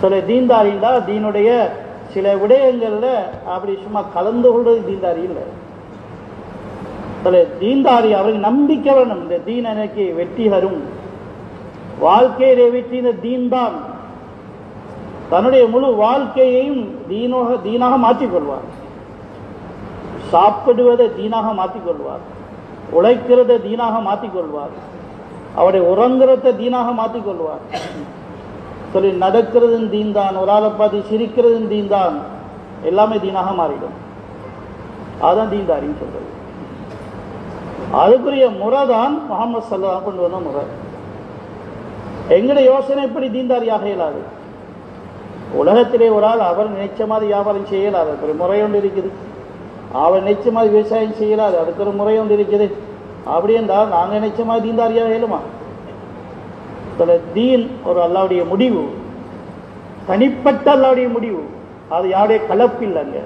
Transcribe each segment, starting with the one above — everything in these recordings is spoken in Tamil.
சில தீன்தாரின்னா தீனுடைய சில விடயங்கள்ல அப்படி சும்மா கலந்து கொள்வது தீன்தாரி இல்லை. சில தீன்தாரி அவருக்கு நம்பிக்கை வேணும், இந்த தீன் எனக்கு வெற்றி தரும், வாழ்க்கையிலே வெற்றி இந்த தீன் தான். தன்னுடைய முழு வாழ்க்கையையும் தீனாக மாற்றிக்கொள்வார். சாப்பிடுவதை தீனாக மாற்றிக்கொள்வார், உழைக்கிறத தீனாக மாற்றிக்கொள்வார், அவருடைய உறங்குறத தீனாக மாற்றிக்கொள்வார். சொல்லி நடக்கிறதும் தீன் தான், ஒரு ஆளை பார்த்து சிரிக்கிறதும் தீன் தான், எல்லாமே தீனாக மாறிடும். அதுதான் தீன்தாரின்னு சொல்றது. அதுக்குரிய முறை தான் முஹம்மது ஸல்லல்லாஹு கொண்டு வந்த முறை. எங்களுடைய யோசனை எப்படி தீன்தாரியாக இயலாது. உலகத்திலே ஒரு ஆள் அவர் நினைச்ச மாதிரி வியாபாரம் செய்யலாது, அதுக்கு ஒரு முறை ஒன்று இருக்குது. அவர் நினைச்ச மாதிரி விவசாயம் செய்யலாது, அதுக்கு ஒரு முறை ஒன்று இருக்குது. அப்படி என்றால் நாங்கள் நினைச்ச மாதிரி தீன்தாரியாக இயலுமா? தீன் ஒரு அல்லாவுடைய முடிவு, தனிப்பட்ட அல்லாவுடைய முடிவு, அது யாருடைய கலப்பில்லைங்க.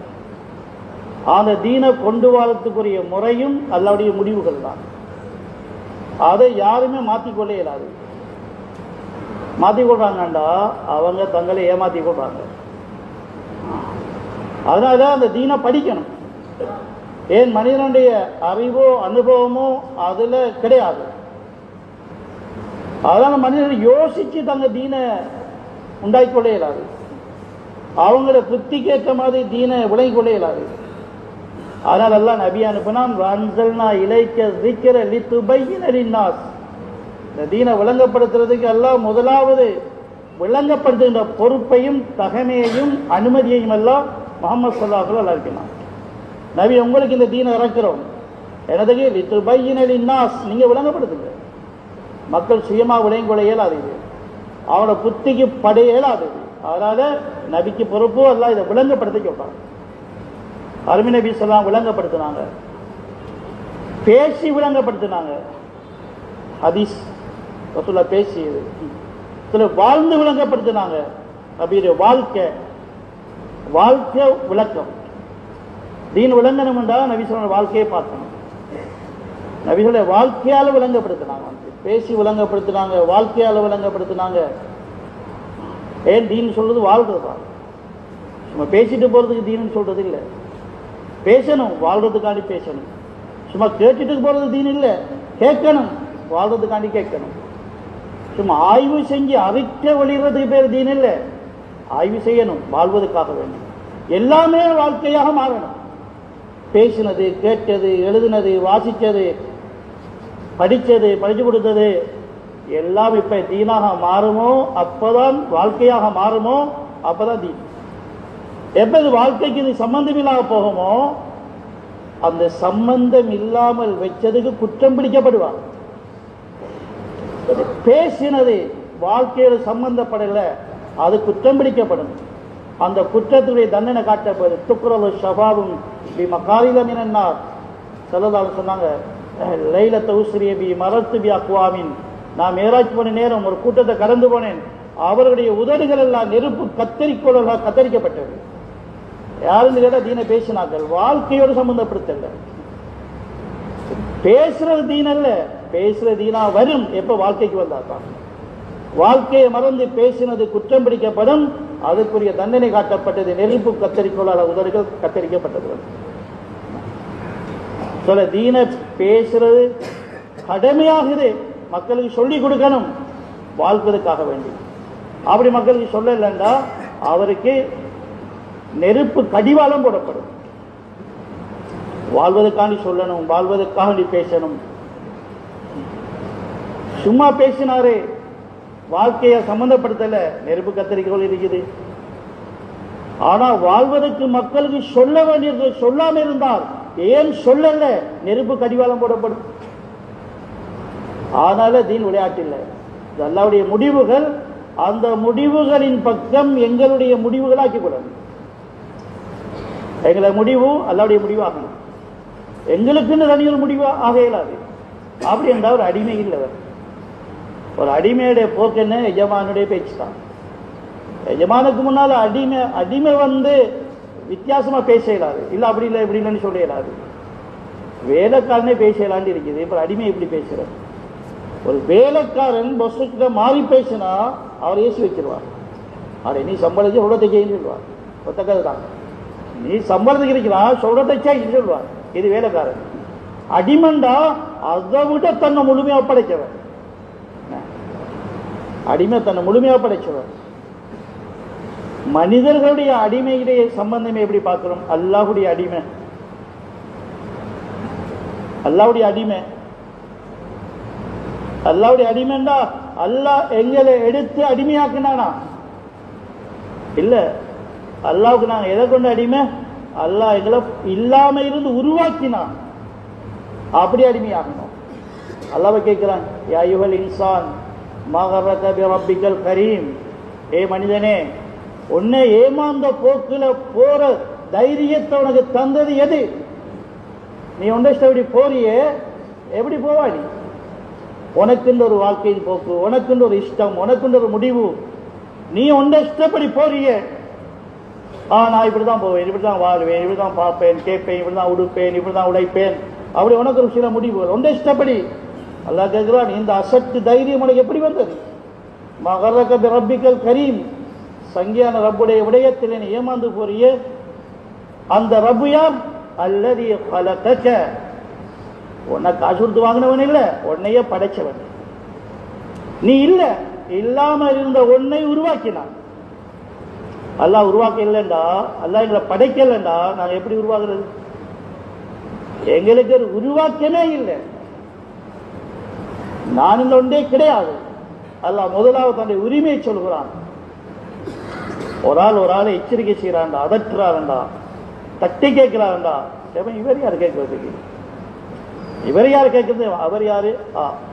அந்த தீனை கொண்டு வரத்துக்குரிய முறையும் அல்லாவுடைய முடிவுகள் தான். அதை யாருமே மாற்றிக்கொள்ள இயலாது. மாற்றிக்கொள்றாங்கண்டா அவங்க தங்களை ஏமாற்றி கொள்றாங்க. அதனால அந்த தீனை படிக்கணும். ஏன் மனிதனுடைய அறிவோ அனுபவமோ அதுல கிடையாது. அதனால மனிதர்கள் யோசிச்சு தங்க தீனை உண்டாக்கி கொள்ள இயலாது. அவங்கள புத்திக்கு ஏற்ற மாதிரி தீனை விளங்கி கொள்ள இயலாது. அதனால எல்லாம் நபி அனுப்பினான், வன்சல்னா இலைக்க ذிக்ர லிதுபையின லின்னாஸ். இந்த தீனை விளங்கப்படுத்துறதுக்கு எல்லாம் முதலாவது விளங்கப்படுத்துகின்ற பொறுப்பையும் தகமையையும் அனுமதியையும் எல்லாம் முஹம்மது ஸல்லல்லாஹு அலைஹி வஸல்லம் அளிக்கிறான். நபி உங்களுக்கு இந்த தீனை இறக்கிறோம், எனதுக்கு லிதுபையின லின்னாஸ், நீங்க விளங்கப்படுத்துங்க. மக்கள் சுயமாக விளங்கிக் கொள்ள இயலாது, இது அவனோட புத்திக்கு படைய இயலாது. அதனால நபிக்கு பொறுப்பு எல்லாம் இதை விளங்கப்படுத்த சொல்றாங்க. அருமை நபி ஸல்லல்லாஹு விளங்கப்படுத்தினாங்க, பேசி விளங்கப்படுத்தினாங்க. ஹதீஸ் ரசூலுல்லாஹ் பேசியது, வாழ்ந்து விளங்கப்படுத்தினாங்க. நபியுடைய வாழ்க்கை விளக்கம். தீன் விளங்கணும் என்றால் நபி ஸல்லல்லாஹு வாழ்க்கையை பார்க்கணும். நபிகளுடைய வாழ்க்கையால் விளங்கப்படுத்தினாங்க, பேசி விளங்கப்படுத்தினாங்க, வாழ்க்கையால் விளங்கப்படுத்தினாங்க. ஏன் தீன் சொல்றது வாழ்றது தான். சும்மா பேசிட்டு போறதுக்கு தீன்னு சொல்றது இல்லை. பேசணும், வாழ்றதுக்காண்டி பேசணும். சும்மா கேட்டுட்டு போறது தீன் இல்லை, கேட்கணும், வாழ்றதுக்காண்டி கேட்கணும். சும்மா ஆய்வு செஞ்சு அறிக்க வெளியிடுறதுக்கு பேர் தீன் இல்லை. ஆய்வு செய்யணும், வாழ்வதற்காக வேண்டும். எல்லாமே வாழ்க்கையாக மாறணும். பேசினது, கேட்டது, எழுதினது, வாசித்தது, படித்தது, படித்து கொடுத்தது எல்லாம் இப்ப தீனாக மாறுமோ அப்பதான் வாழ்க்கையாக மாறுமோ, அப்பதான் தீன். எப்ப இது வாழ்க்கைக்கு இது சம்பந்தம் இல்லாம போகுமோ, அந்த சம்பந்தம் இல்லாமல் வச்சதுக்கு குற்றம் பிடிக்கப்படுவார். பேசினது வாழ்க்கையோட சம்பந்தப்படல, அது குற்றம் பிடிக்கப்படும். அந்த குற்றத்துடைய தண்டனை காட்டப்படுது. துக்குரவு ஷபாவும் மகாரில மினன்னார் ஸல்லல்லாஹு சொன்னாங்க, லைலத்த உஸ்ரிய பி மரத்து பி அக்வாமின், நான் மேராஜ் போன நேரம் ஒரு கூட்டத்தை கடந்து போனேன், அவர்களுடைய உதடுகள் எல்லாம் நெருப்பு கத்தரிக்கோளால் கத்தரிக்கப்பட்டது. யாரும் கேட்டால் தீனை பேசினார்கள், வாழ்க்கையோடு சம்பந்தப்படுத்தல. பேசுறது தீன் அல்ல, பேசுற தீனா வரும் எப்ப வாழ்க்கைக்கு வந்தாதான். வாழ்க்கையை மறந்து பேசினது குற்றம் பிடிக்கப்படும், அதுக்குரிய தண்டனை காட்டப்பட்டது. நெருப்பு கத்தரிக்கோளால் உதடுகள் கத்தரிக்கப்பட்டது. சொல்ல தீனை பேசுறது கடமையாகுது, மக்களுக்கு சொல்லிக் கொடுக்கணும் வாழ்வதற்காக வேண்டி. அப்படி மக்களுக்கு சொல்லலைண்டா அவருக்கு நெருப்பு கடிவாளம் போடப்படும். வாழ்வதற்காண்டி சொல்லணும், வாழ்வதற்காக பேசணும். சும்மா பேசினாரே, வாழ்க்கையை சம்பந்தப்படுத்தல, நெருப்பு கத்தரிக்கோள் இருக்குது. ஆனா வாழ்வதற்கு மக்களுக்கு சொல்ல வேண்டியது சொல்லாம இருந்தால், ஏன் சொல்லல, நெருப்பு கடிவாளம் போடப்படும். அதனால தீன் விளையாட்டு இல்லை, இது அல்லாஹ்வுடைய முடிவுகள். அந்த முடிவுகளின் பக்கம் எங்களுடைய முடிவுகளாக்கி கூடாது. எங்களை முடிவு அல்லாஹ்வுடைய முடிவாகணும், எங்களுக்குன்னு தனியொரு முடிவு ஆக இயலாது. அப்படி என்றால் ஒரு அடிமை இல்லவர். ஒரு அடிமையுடைய போக்கு என்ன, எஜமானுடைய பேச்சு தான். எஜமானுக்கு முன்னால அடிமை வந்து வித்தியாசமா பேச இயலாது. இல்லை அப்படி இல்லை இப்படி இல்லைன்னு சொல்ல இயலாது. வேலைக்காரனே பேச இயலாண்டு இருக்குது, இப்போ அடிமை எப்படி பேசுறாரு? ஒரு வேலைக்காரன் பொஸ்ஸுக்கிட்ட மாறி பேசினா அவர் ஏசி வச்சிருவார். அடே நீ சம்பளத்தை சொல்றதை செய்யு சொல்லுவார். ஒத்தக்கது தான், நீ சம்பளத்துக்கு இருக்கிறா சொல்றதை செய்யு சொல்லுவார். இது வேலைக்காரன். அடிமண்டா அதை விட தன்னை முழுமையா படைச்சவன். அடிமை தன்னை முழுமையா படைச்சவன். மனிதர்களுடைய அடிமையிலேயே சம்பந்தமே எப்படி பார்க்கிறோம்? அல்லாஹ்வுடைய அடிமை, அல்லாஹ்வுடைய அடிமை, அல்லாஹ்வுடைய அடிமைண்டா அல்லாஹ் எங்களை எடுத்து அடிமையாக்குனானா இல்ல. அல்லாஹ்வுக்கு நாங்க எதை கொண்டு அடிமை? அல்லாஹ் எங்களை இல்லாம இருந்து உருவாக்கினான், அப்படி அடிமையாகணும். அல்லாஹ்வை கேட்கிறான், யா அய்யுஹல் இன்சான் மா கர்ரக பிரப்பிக்கல் கரீம், ஏ மனிதனே உன்னை ஏமாந்த போக்குல போற தைரியத்தை உனக்கு தந்தது எது? நீ ஒன்றை எப்படி போறியே, எப்படி போவாடி? உனக்குன்ற ஒரு வாழ்க்கையின் போக்கு, உனக்குன்ற ஒரு இஷ்டம், உனக்குன்ற ஒரு முடிவு, நீ ஒன்றை இஷ்டப்படி போறியே. நான் இப்படிதான் போவேன், இப்படிதான் வாழ்வேன், இப்படிதான் பார்ப்பேன், கேட்பேன், இப்படிதான் உடுப்பேன், இப்படிதான் உழைப்பேன், அப்படி உனக்கு ஒரு சில முடிவுகள் ஒன்றை இஷ்டப்படி. அல்லாஹ் கேட்கிறான், இந்த அசட்டு தைரியம் உனக்கு எப்படி வந்தது? மகரக ரப்பிக்கல் கரீம், சங்கியான ரப்புடைய விடயத்தில் நீ ஏமாந்து போறியே, அந்த ரப்பு யார்? அல்லதி கலகக, உன்னை காசு கொடுத்து வாங்கினவன் இல்ல, உன்னையே படைச்சவன். நீ இல்ல, இல்லாம இருந்த உன்னை உருவாக்கினான். அல்லாஹ் உருவாக்க இல்லைண்டா, அல்லாஹ் எங்களை படைக்கலண்டா நாங்க எப்படி உருவாக்குறது? எங்களுக்கு ஒரு உருவாக்கமே இல்லை, நான் இந்த ஒன்றே கிடையாது. அல்லாஹ் முதலாவது தன்னுடைய உரிமையை சொல்கிறான். ஒரு ஆளை எச்சரிக்கை செய்யறான்டா, அதட்டுறாருண்டா, தட்டி கேட்கிறாருண்டா. இவர் யாரு கேட்கறதுக்கு? இவர் யாரு கேட்கறது? அவர் யாரு?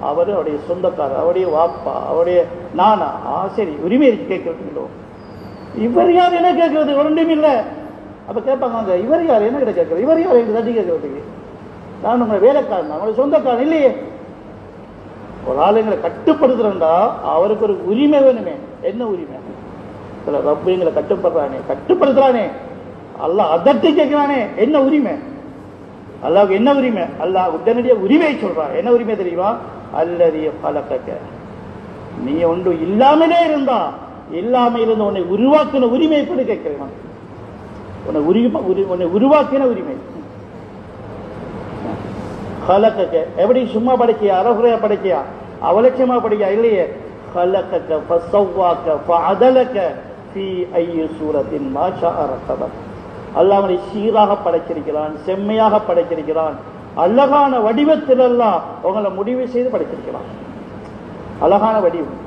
அவரு அவருடைய சொந்தக்காரர், அவருடைய வாப்பா, அவருடைய நானா. சரி, உரிமை கேட்கறதுங்களோ? இவர் யார் என்ன கேட்கறது? ஒன்றும் இல்லை. அப்ப கேட்பாங்க, இவர் யார் என்ன கிட்ட கேட்கறது? இவர் யார் என்று தட்டி கேட்கறதுக்கு? நான் உங்களை வேலைக்காரன், அவருடைய சொந்தக்காரன் இல்லையே. ஒரு ஆள் எங்களை கட்டுப்படுத்துறா, அவருக்கு ஒரு உரிமை வேணுமே. என்ன உரிமை? ரப்பு எங்களை கட்டுப்படுத்துறானே, அல்லாஹ் அதட்டி கேட்கிறானே, என்ன உரிமை? அல்லாஹ்வுக்கு என்ன உரிமை? அல்லாஹ் உடனடியாக உரிமையை சொல்றான். என்ன உரிமை தெரியுமா? அல்லதி கலகக, நீ ஒன்று இல்லாமலே இருந்தா, இல்லாம இருந்த உன்னை உருவாக்கின உரிமை எப்படி கேட்கிறேன்? உன்னை உருவாக்கின உரிமை. கலகக எப்படி சும்மா படைக்கியா, அறகுறையா படைக்கியா, அவலட்சமா படைக்கியா? இல்லையே. கலகக ஃபஸவ்வாக ஃபஅதலக ஃபீ ஐயி சூரத்தின் மா ஷாஅ ரக்கபக். அல்லாஹ் அவனை சீராக படைச்சிருக்கிறான், செம்மையாக படைச்சிருக்கிறான், அழகான வடிவத்தில் எல்லாம் உங்களை முடிவு செய்து படைச்சிருக்கிறான். அழகான வடிவம்.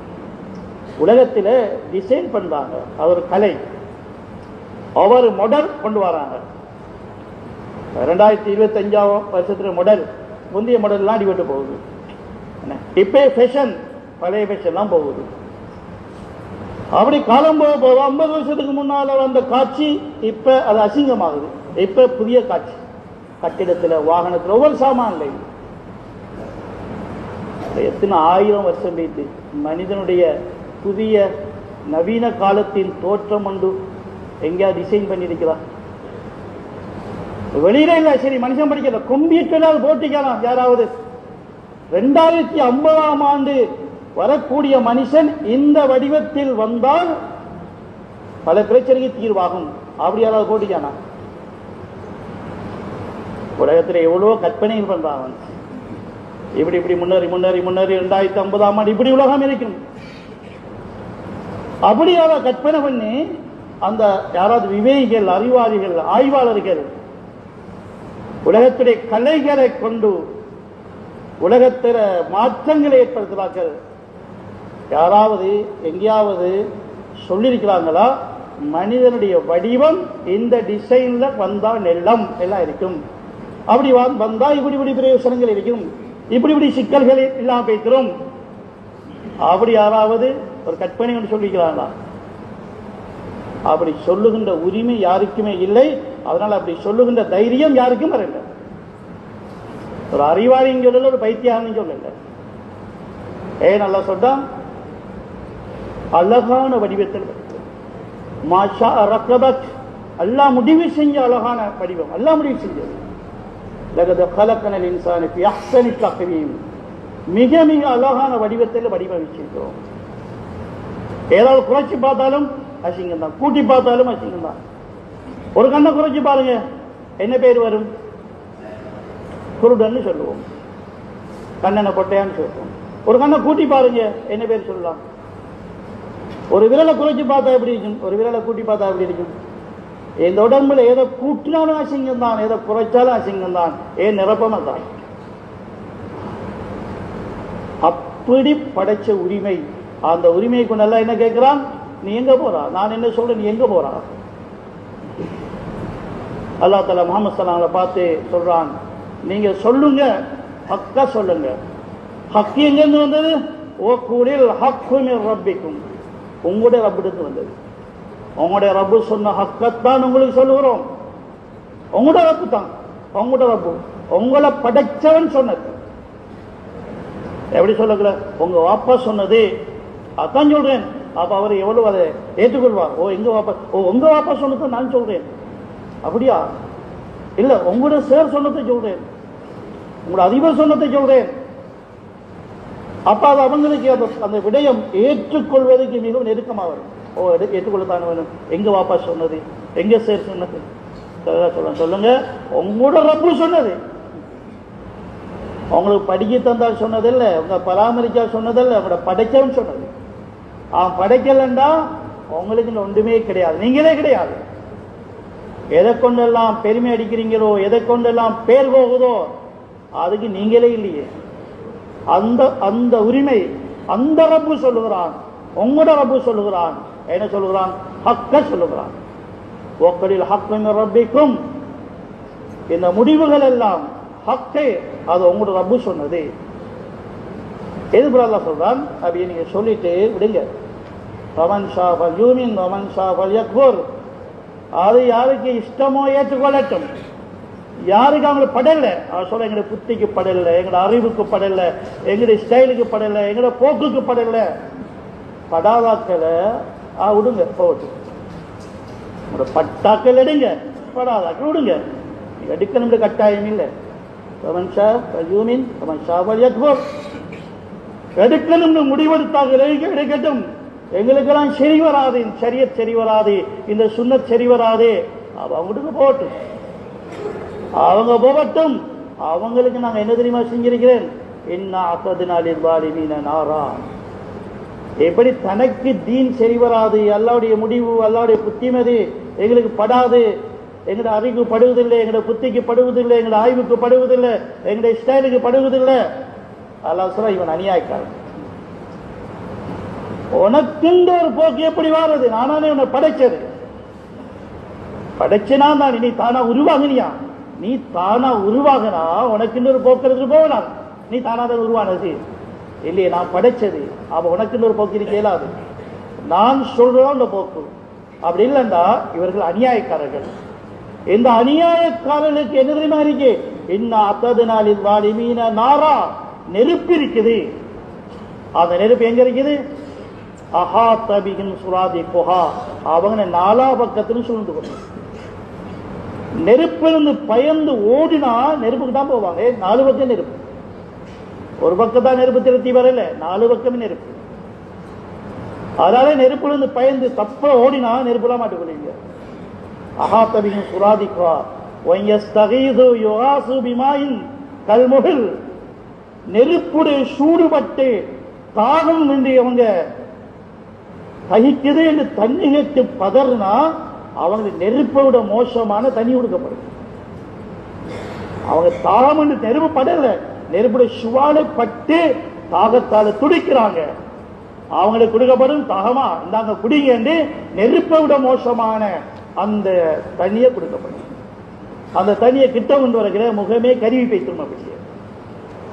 உலகத்தில் டிசைன் பண்றாங்க, அது ஒரு கலை. ஒவ்வொரு மாடல் கொண்டு வராங்க. 2025 வருஷத்துல மாடல், முந்தைய மாடல்லாம் அடிபட்டு போகுது. இப்பே ஃபேஷன், பழைய ஃபேஷன்லாம் போகுது. அப்படி காலம் போக போக 50 வருஷத்துக்கு முன்னால வந்த காட்சி இப்ப அது அசிங்கமாகுது. இப்ப புதிய காட்சி, கட்டிடத்துல, வாகனத்துல, ஒவ்வொரு சாமான்ல. எத்தனை 1000 வருஷம் வைத்து மனிதனுடைய புதிய நவீன காலத்தின் தோற்றம் ஒன்று எங்கேயா டிசைன் பண்ணியிருக்கிறார்? வெளியில இல்ல. சரி, மனுஷன் படிக்கல, கம்ப்யூட்டரால் போட்டிக்கலாம் யாராவது. 2050ஆம் ஆண்டு வரக்கூடிய மனுஷன் இந்த வடிவத்தில் வந்தால் பல பிரச்சனைக்கு தீர்வாகும். அப்படி யாராவது போட்டிக்கானா? உலகத்தில் எவ்வளவோ கற்பனைகள் பண்றான். இப்படி இப்படி முன்னேறி முன்னேறி முன்னேறி 2050ஆம் ஆண்டு இப்படி உலகம் இருக்கும். அப்படி யாராவது கற்பனை பண்ணி, அந்த யாராவது விவேகிகள், அறிவாளிகள், ஆய்வாளர்கள் உலகத்துடைய கலைகளை கொண்டு உலகத்தில மாற்றங்களை ஏற்படுத்துகிறார்கள். யாராவது எங்கேயாவது சொல்லியிருக்கிறாங்களா? மனிதனுடைய வடிவம் இந்த டிசைன்ல வந்தா நெல்லம் எல்லாம் இருக்கும், அப்படி வந்தா இப்படி இப்படி பிரயோசனங்கள் இருக்கும், இப்படி இப்படி சிக்கல்கள் இல்லாம பேசுறோம். அப்படி யாராவது ஒரு கற்பனை ஒன்று சொல்லிக்கிறாங்களா? அப்படி சொல்லுகின்ற உரிமை யாருக்குமே இல்லை. அதனால அப்படி சொல்லுகின்ற தைரியம் யாருக்கும் வரல. ஒரு அறிவாளியும் சொல்லல, ஒரு பைத்தியாரும் சொல்லல. நல்லா சொல்றான், அழகான வடிவத்தில் மாஷா ரக்கபக், அல்லாஹ் முடிவு செஞ்ச அழகான வடிவம். அல்லாஹ் முடிவு செஞ்சது. லகத கலக்கனல் இன்சான ஃபி அஹ்ஸனி தக்வீம், மிக மிக அழகான வடிவத்தில் வடிவமைச்சிருக்கிறோம். ஏதாவது குறைச்சி பார்த்தாலும் அசிங்கம் தான், கூட்டி பார்த்தாலும் அசிங்கம் தான். ஒரு கண்ணை குறைச்சி பாருங்க, என்ன பேர் வரும்? குருடன்னு சொல்லுவோம், கண்ணனை கொட்டையான்னு சொல்லுவோம். ஒரு கண்ணை கூட்டி பாருங்க, என்ன பேர் சொல்லலாம்? ஒரு விரலை குறைச்சி பார்த்தா எப்படி இருக்கும்? ஒரு விரலை கூட்டி பார்த்தா எப்படி இருக்கும்? இந்த உடம்புல எதை கூட்டினாலும் அசிங்கம் தான், எதை குறைச்சாலும் அசிங்கம் தான், ஏன் நிரப்பமா தான். அப்படி படைச்ச உரிமை, அந்த உரிமையை கொண்டு எல்லாம் என்ன கேட்கிறான்? நீ எங்க போறா? நான் என்ன சொல்றேன், நீ எங்க போறா? அல்லாஹ் தஆலா முஹம்மது ஸல்லல்லாஹு அலைஹி வஸல்லம் பார்த்து சொல்றான், நீங்க சொல்லுங்க, ஹக்கா சொல்லுங்க. ஹக் எங்கிருந்து வந்தது? ஓ கூலில் ஹக்கு மின் ரப்பிக்கும், உங்களுடைய ரப்பிடத்து வந்தது. உங்களுடைய ரப்பு சொன்ன ஹக்கத்தான் உங்களுக்கு சொல்லுகிறோம். உங்களோட ரப்பு தான், உங்களோட ரப்பு, உங்களை படைச்சவன் சொன்னது. எப்படி சொல்லல? உங்க வாப்பா சொன்னது, அதான் சொல்றேன். அப்ப அவர் எவ்வளவு அதை ஏற்றுக்கொள்வார்? ஓ எங்க வாப்பா, ஓ உங்க வாப்பா சொன்னதை நான் சொல்றேன், அப்படியா? இல்ல, உங்களோட சேர் சொன்னதை சொல்றேன், உங்களோட அதிபர் சொன்னதை சொல்றேன். அப்ப அது அவங்களுக்கு அந்த விடயம் ஏற்றுக்கொள்வதற்கு மிகவும் நெருக்கமாக வரும். ஓ ஏற்றுக்கொள்ளத்தானே வேணும், எங்க வாப்பா சொன்னது, எங்க சேர் சொன்னது சொல்லுங்க. உங்களோட ரப்பு சொன்னது, உங்களுக்கு படிக்க தந்தால் சொன்னதில்ல, உங்க பராமரிச்சா சொன்னதில்ல, உங்களோட படைச்சவன் சொன்னது. அவன் படைக்கலண்டா உங்களுக்கு ஒன்றுமே கிடையாது, நீங்களே கிடையாது. எதை கொண்டெல்லாம் பெருமை அடிக்கிறீங்களோ, எதை கொண்டெல்லாம் பேர் போகுதோ, அதுக்கு நீங்களே இல்லையே. அந்த அந்த உரிமை அந்த ரப்பு சொல்லுகிறான், உங்களோட ரப்பு சொல்லுகிறான். என்ன சொல்லுகிறான்? ஹக்க சொல்லுகிறான். ஒக்கலில் ஹக் மின் ரப்பிக்கும், இந்த முடிவுகள் எல்லாம் ஹக்கே, அது உங்களோட ரப்பு சொன்னது. எது அல்லாஹ் சொல்றான்? அப்படி நீங்க சொல்லிட்டு விடுங்க. ரமன் ஷா ஃபல் யூமின் ரமன் ஷா ஃபல் யக்ஃபுர், அது யாருக்கு இஷ்டமோ ஏற்றுக்கொள்ளட்டும். யாருக்கு அவங்களுக்கு படல, அவர் சொல்ல எங்களுடைய புத்திக்கு படல, எங்களோட அறிவுக்கு படல, எங்களுடைய ஸ்டைலுக்கு படல, எங்களோட போக்குக்கு படல, படாதாக்களை விடுங்க, போகட்டும். உங்களோட பட்டாக்கள் எடுங்க, படாதாக்கள் விடுங்க, எடுக்கணும்னு கட்டாயம் இல்லை. எடுக்கணும்னு முடிவெடுத்தாக எடுக்கட்டும். எங்களுக்கெல்லாம் சரி வராது, ஷரியத் சரி வராது, இந்த சுன்னத் சரி வராது, அவங்களுக்கு போகட்டும், அவங்க போகட்டும். அவங்களுக்கு நாங்கள் என்ன தெரியுமா செஞ்சிருக்கிறேன்? இன்னா அத்ததினாலில் வாலிமீன நாரா. எப்படி தனக்கு தீன் சரி வராது, அல்லாவுடைய முடிவு, அல்லாவுடைய புத்திமதி எங்களுக்கு படாது, எங்களோட அறிவுக்கு படுவதில்லை, எங்களோட புத்திக்கு படுவதில்லை, எங்களோட ஆய்வுக்கு படுவதில்லை, எங்களுடைய ஸ்டைலுக்கு படுவதில்லை. அல்லாஹ் சொல்ல, இவன் அநியாயக்காரன். உனக்குன்ற ஒரு போக்கு எப்படி வாரது? நானே உன்னை படைச்சது, படைச்சனா தான். நீ தானா உருவாகினியா? நீ தானா உருவாகினா உனக்கு இன்னொரு போக்குறது போகலாம். நீ தானா தான் உருவானது இல்லையே, நான் படைச்சது. அப்ப உனக்கு இன்னொரு போக்கு இருக்க இயலாது. நான் சொல்றோம் இந்த போக்கு. அப்படி இல்லைண்டா இவர்கள் அநியாயக்காரர்கள். இந்த அநியாயக்காரர்களுக்கு என்ன தெரியுமா இருக்கு? இன்ன அத்ததினாலில் வாலிமீன நாரா, நெருப்பு இருக்குது. அந்த நெருப்பு எங்க இருக்குது? அஹா தபிகின் சுராதி புகா, அவங்க நாலா பக்கத்திலும் சூழ்ந்து கொள்ளும். நெருப்பிலிருந்து பயந்து ஓடினா நெருப்புக்கு தான் போவாங்க. நாலு பக்கம் நெருப்பு, ஒரு பக்கம் தான் நெருப்பு திருத்தி வரல, நாலு பக்கமே நெருப்பு. அதனால நெருப்பிலிருந்து பயந்து தப்ப ஓடினா நெருப்புலாம் மாட்டுக்கொள்ளுங்க. அஹா தபிகின் சுராதி புகா கல்முகில், நெருப்புடைய சூடுபட்டு தாகம் வேண்டியவங்க தகிக்குது என்று தண்ணி கேட்டு பதறினா அவங்களுக்கு நெருப்பை விட மோசமான தண்ணி கொடுக்கப்படும். அவங்க தாகம் என்று நெருப்பு படல, நெருப்புடைய சுவாலை பட்டு தாகத்தால துடிக்கிறாங்க. அவங்களுக்கு கொடுக்கப்படும் தாகமா இந்தாங்க குடிங்க என்று நெருப்பை விட மோசமான அந்த தண்ணியை கொடுக்கப்படும். அந்த தண்ணியை கிட்ட கொண்டு வருகிற முகமே கருவி பேசும். அப்படி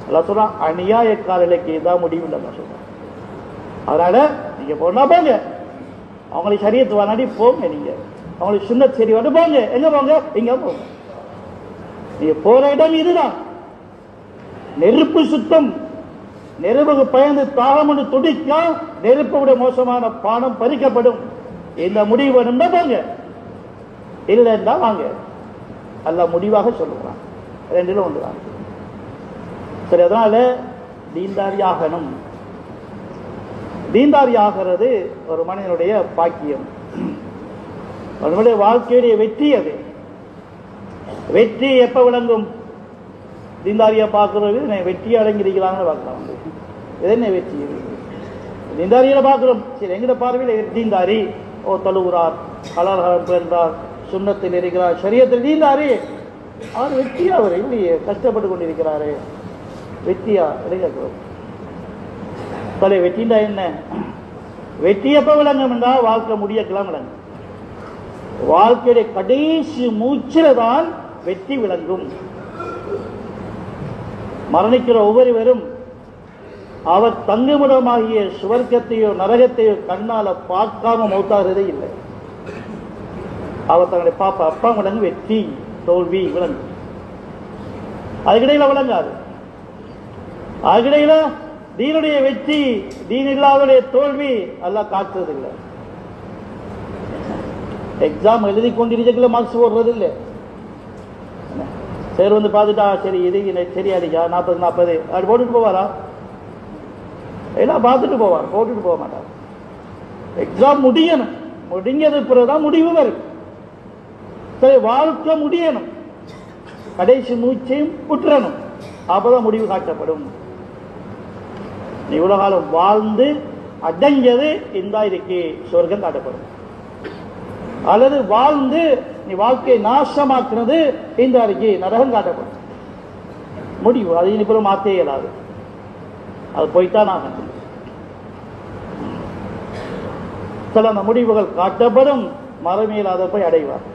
எல்லாம் சொல்றான், அநியாயக்காரர்களுக்கு இதான் முடிவு இல்லை சொல்றான். அதனால நீங்க போனா போங்க, அவங்களுக்கு சரியத்து வானாடி போங்க, நீங்க அவங்களுக்கு சுன்னத் சரி வந்து போங்க. எங்க போங்க? இங்க போங்க. நீங்க போற இடம் இதுதான். நெருப்பு சுத்தம், நெருப்புக்கு பயந்து தாகம் என்று துடிக்கா நெருப்பை விட மோசமான பானம் பறிக்கப்படும். இந்த முடிவு வேணும்னா போங்க, இல்லைன்னா வாங்க. அல்ல முடிவாக சொல்லுவான், ரெண்டுல ஒன்றுதான். சரி, அதனால தீன்தாரி ஆகணும். தீன்தாரி ஆகிறது ஒரு மனிதனுடைய பாக்கியம். நம்முடைய வாழ்க்கையுடைய வெற்றி அது. வெற்றி எப்ப விளங்கும்? தீன்தாரியா பார்க்கறது வெற்றி அடங்கியிருக்கிறாங்கன்னு பார்க்கலாம். இது என்ன வெற்றி? தீன்தாரியில பார்க்கிறோம். சரி, எங்கட பார்வையில் தீன்தாரி தொழுகிறார், ஹலால் பெறுகிறார், சுண்ணத்தில் இருக்கிறார், ஷரியத்தில் தீன்தாரி, அவர் வெற்றியா? அவர் இல்லையே, கஷ்டப்பட்டு கொண்டிருக்கிறாரு. வெற்றியா? கேட்கிறோம். தலை வெற்றிண்டா என்ன? வெற்றி எப்ப விளங்கும் என்றால் வாழ்க்கை முடியக்கலாம் விளங்கும். வாழ்க்கையுடைய கடைசி மூச்சில தான் வெற்றி விளங்கும். மரணிக்கிற ஒவ்வொருவரும் அவர் தங்குமிடமாகிய சுவர்க்கத்தையோ நரகத்தையோ கண்ணால பார்க்காம மௌத்தாகிறதே இல்லை. அவர் தன்னுடைய பாப்பா அப்பா விளங்கும் வெற்றி தோல்வி விளங்கும். அதுக்கிடையில விளங்காது. அதுக்கிடையில தீனுடைய வெற்றி தீன் இல்லாதவருடைய தோல்வி எல்லாம் காட்டுறது இல்லை. எக்ஸாம் எழுதி கொண்டிருக்கல மார்க்ஸ் போடுறது இல்லை. சரி வந்து பார்த்துட்டா சரி இது சரி அடிக்கா 40 அப்படி போட்டுட்டு போவாரா? எல்லாம் பார்த்துட்டு போவார், போட்டுட்டு போக மாட்டார். எக்ஸாம் முடியணும், முடிஞ்சது பிறகுதான் முடிவு வரும். சரி, வாழ்க்கை முடியணும், கடைசி மூச்சையும் புற்றணும், அப்பதான் முடிவு காட்டப்படும். நீ இவ்வளவு காலம் வாழ்ந்து அடங்கியது இந்த இருக்கு சொர்க்கம் காட்டப்படும், அல்லது வாழ்ந்து நீ வாழ்க்கையை நாசமாக்குறது இந்த அறிக்கை நரகம் காட்டப்படும். முடிவு அதை இனிப்புறம் மாற்றே இயலாது, அது போய்த்தான் ஆகணும். சில அந்த முடிவுகள் காட்டப்படும், மறுமையில் அதை போய் அடைவார்.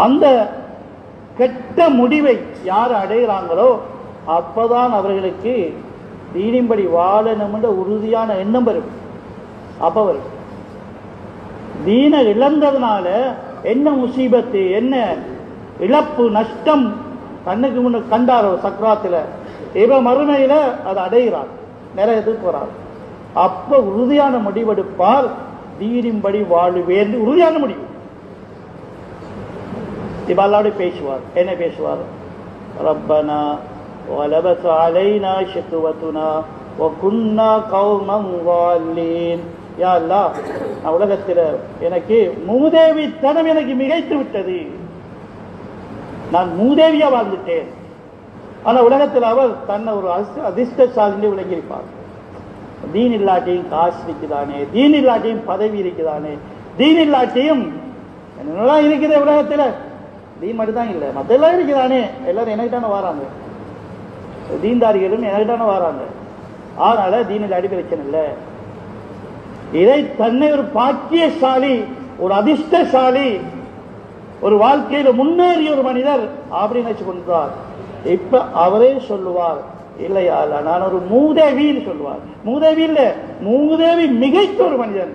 அந்த கெட்ட முடிவை யார் அடைகிறாங்களோ அப்பதான் அவர்களுக்கு தீனின்படி வாழணும் என்ற உறுதியான எண்ணம் வரும். அப்ப வரும். தீன இழந்ததுனால என்ன முசீபத்து, என்ன இழப்பு நஷ்டம் கண்ணுக்கு முன்ன கண்டாரோ சக்ராத்தில், இப்ப மறுமையில அதை அடைகிறார், நிறையத்துக்கு போறார். அப்ப உறுதியான முடிவெடுப்பார், தீனின்படி வாழுவேன் உறுதியான முடிவு. இப்ப அல்லாஹ்வோடு பேசுவார். என்ன பேசுவார்? ரப்பனா வலபஸ அலைனா ஷக்வத்துனா வகுன்னா கௌமன் வால்லீன். யா அல்லாஹ், உலகத்தில் எனக்கு மூதேவித்தனம் எனக்கு மிகைத்து விட்டது, நான் மூதேவியா வாழ்ந்துட்டேன். ஆனா உலகத்தில் அவர் தன்னை ஒரு அதிர்ஷ்டசாலின்னு விளங்கியிருப்பார். தீன் இல்லாட்டியும் காசு இருக்குதானே, தீன் இல்லாட்டியும் பதவி இருக்குதானே, தீன் இல்லாட்டியும் என்னெல்லாம் இருக்குது உலகத்தில், தீன் மட்டும்தான் இல்லை மற்றெல்லாம் இருக்குதானே, எல்லாரும் எனக்கிட்டான வராங்க, தீன்தாரிகளும் எனக்கிட்டான வராங்க. அதனால தீனில் அடி பிரச்சனை இல்லை. இதை தன்னை ஒரு பாக்கியசாலி, ஒரு அதிர்ஷ்டசாலி, ஒரு வாழ்க்கையில முன்னேறிய ஒரு மனிதர் அப்படின்னு வச்சு கொண்டார். இப்ப அவரே சொல்லுவார், இல்லையா நான் ஒரு மூதேவின்னு சொல்லுவார். மூதேவி இல்ல, மூதேவி மிகைத்த ஒரு மனிதன்.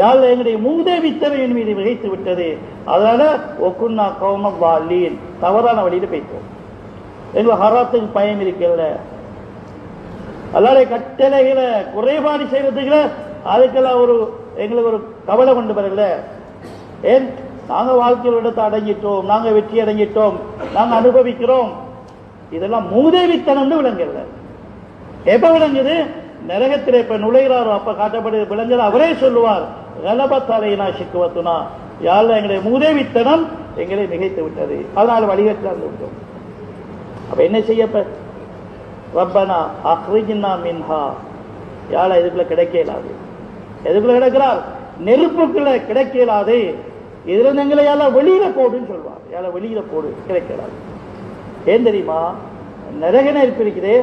யாழ் எங்களுடைய மூதேவித்தனம் மீது மிகைத்து விட்டது, அதனால ஒக்குன்னா கௌமம் வாலீன், தவறான வழியில போய்த்தோம். எங்களுக்கு ஹராத்துக்கு பயம் இருக்கல, அல்லாடைய கட்டளைகளை குறைபாடு செய்யறதுக்கு அதுக்கெல்லாம் ஒரு எங்களுக்கு ஒரு கவலை கொண்டு வரல. ஏன் நாங்க வாழ்க்கையில் இடத்தை அடங்கிட்டோம், நாங்க வெற்றி அடங்கிட்டோம், நாங்க அனுபவிக்கிறோம், இதெல்லாம் மூதேவித்தனம் விளங்கல. எப்ப விளங்குது? நரகத்தில் இப்ப நுழைகிறாரோ அப்ப காட்டப்படுது விளங்குது. அவரே சொல்லுவார், கலபத்தாலைனா சிக்குவத்துனா, யாழ் எங்களுடைய மூதேவித்தனம் எங்களை மிகைத்து விட்டது, அதனால வழிகட்டாந்து விட்டோம். அப்ப என்ன செய்யப்ப? ரப்பனா அக்ரிஜ்னா மின்ஹா, யாழ இதுக்குள்ள கிடைக்க இயலாது. எதுக்குள்ள கிடைக்கிறார்? நெருப்புக்குள்ள கிடைக்க இயலாது. இதுல எங்களை யாழ வெளியில போடுன்னு சொல்வார். யாழ வெளியில போடு, கிடைக்கிறார். ஏன் தெரியுமா? நரக நெருப்பு இருக்கிறே,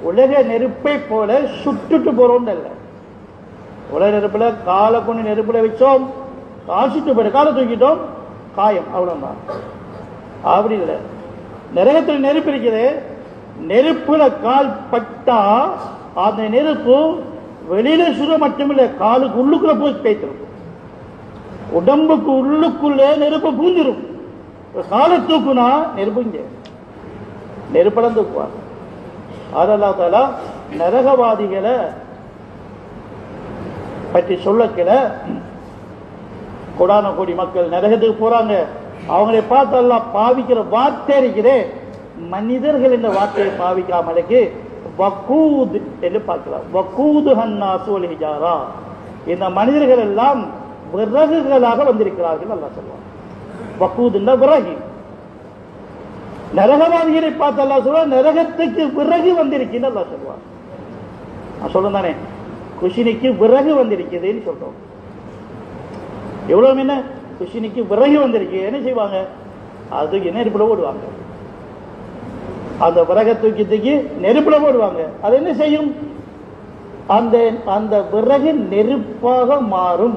உலக நெருப்பை போல சுட்டுட்டு போறோம் இல்ல. உலக நெருப்புல காலை கொண்டு நெருப்புல வச்சோம், காசிட்டு போயிட, காலை தூக்கிட்டோம், காயம், அவ்வளவுதான். அப்படி இல்லை. நரகத்தில் நெருப்பு இருக்குது, நெருப்புல கால் பட்டா அந்த நெருப்பு வெளியில சுட மட்டுமில்ல, காலுக்கு உள்ளுக்குள்ள போய் பேய்த்திருக்கும், உடம்புக்கு உள்ளுக்குள்ளே நெருப்பு பூந்திரும். காலை தூக்குனா நெருப்பு இங்க நெருப்படம் தூக்குவார். அதெல்லாம் தாலா நரகவாதிகளை பற்றி சொல்லக்கல, கோடான கோடி மக்கள் நரகத்துக்கு போறாங்க, அவங்களை பார்த்தெல்லாம் பாவிக்கிற வார்த்தை இருக்கிறே, மனிதர்கள் என்ற வார்த்தையை பாவிக்காமலுக்கு வக்கூத் என்று பார்க்கலாம். வக்கூது ஹன்னா சூழ் ஹிஜாரா, இந்த மனிதர்கள் எல்லாம் விறகுகளாக வந்திருக்கிறார்கள் அல்லாஹ் சொல்லுவான். வக்கூதுன்னா விறகு. நரகவாதிகளை பார்த்து அல்லாஹ் சொல்லுவான், நரகத்துக்கு விறகு வந்திருக்குன்னு அல்லாஹ் சொல்லுவான். நான் சொல்றேன் தானே, குஷினிக்கு விறகு வந்திருக்குதுன்னு சொல்றோம். எவ்வளவு என்ன குஷினிக்கு விறகு வந்திருக்கு, என்ன செய்வாங்க? அதுக்கு நெருப்புல போடுவாங்க. அந்த விறகை தூக்கி தூக்கி நெருப்புல போடுவாங்க. அது என்ன செய்யும்? அந்த அந்த விறகு நெருப்பாக மாறும்.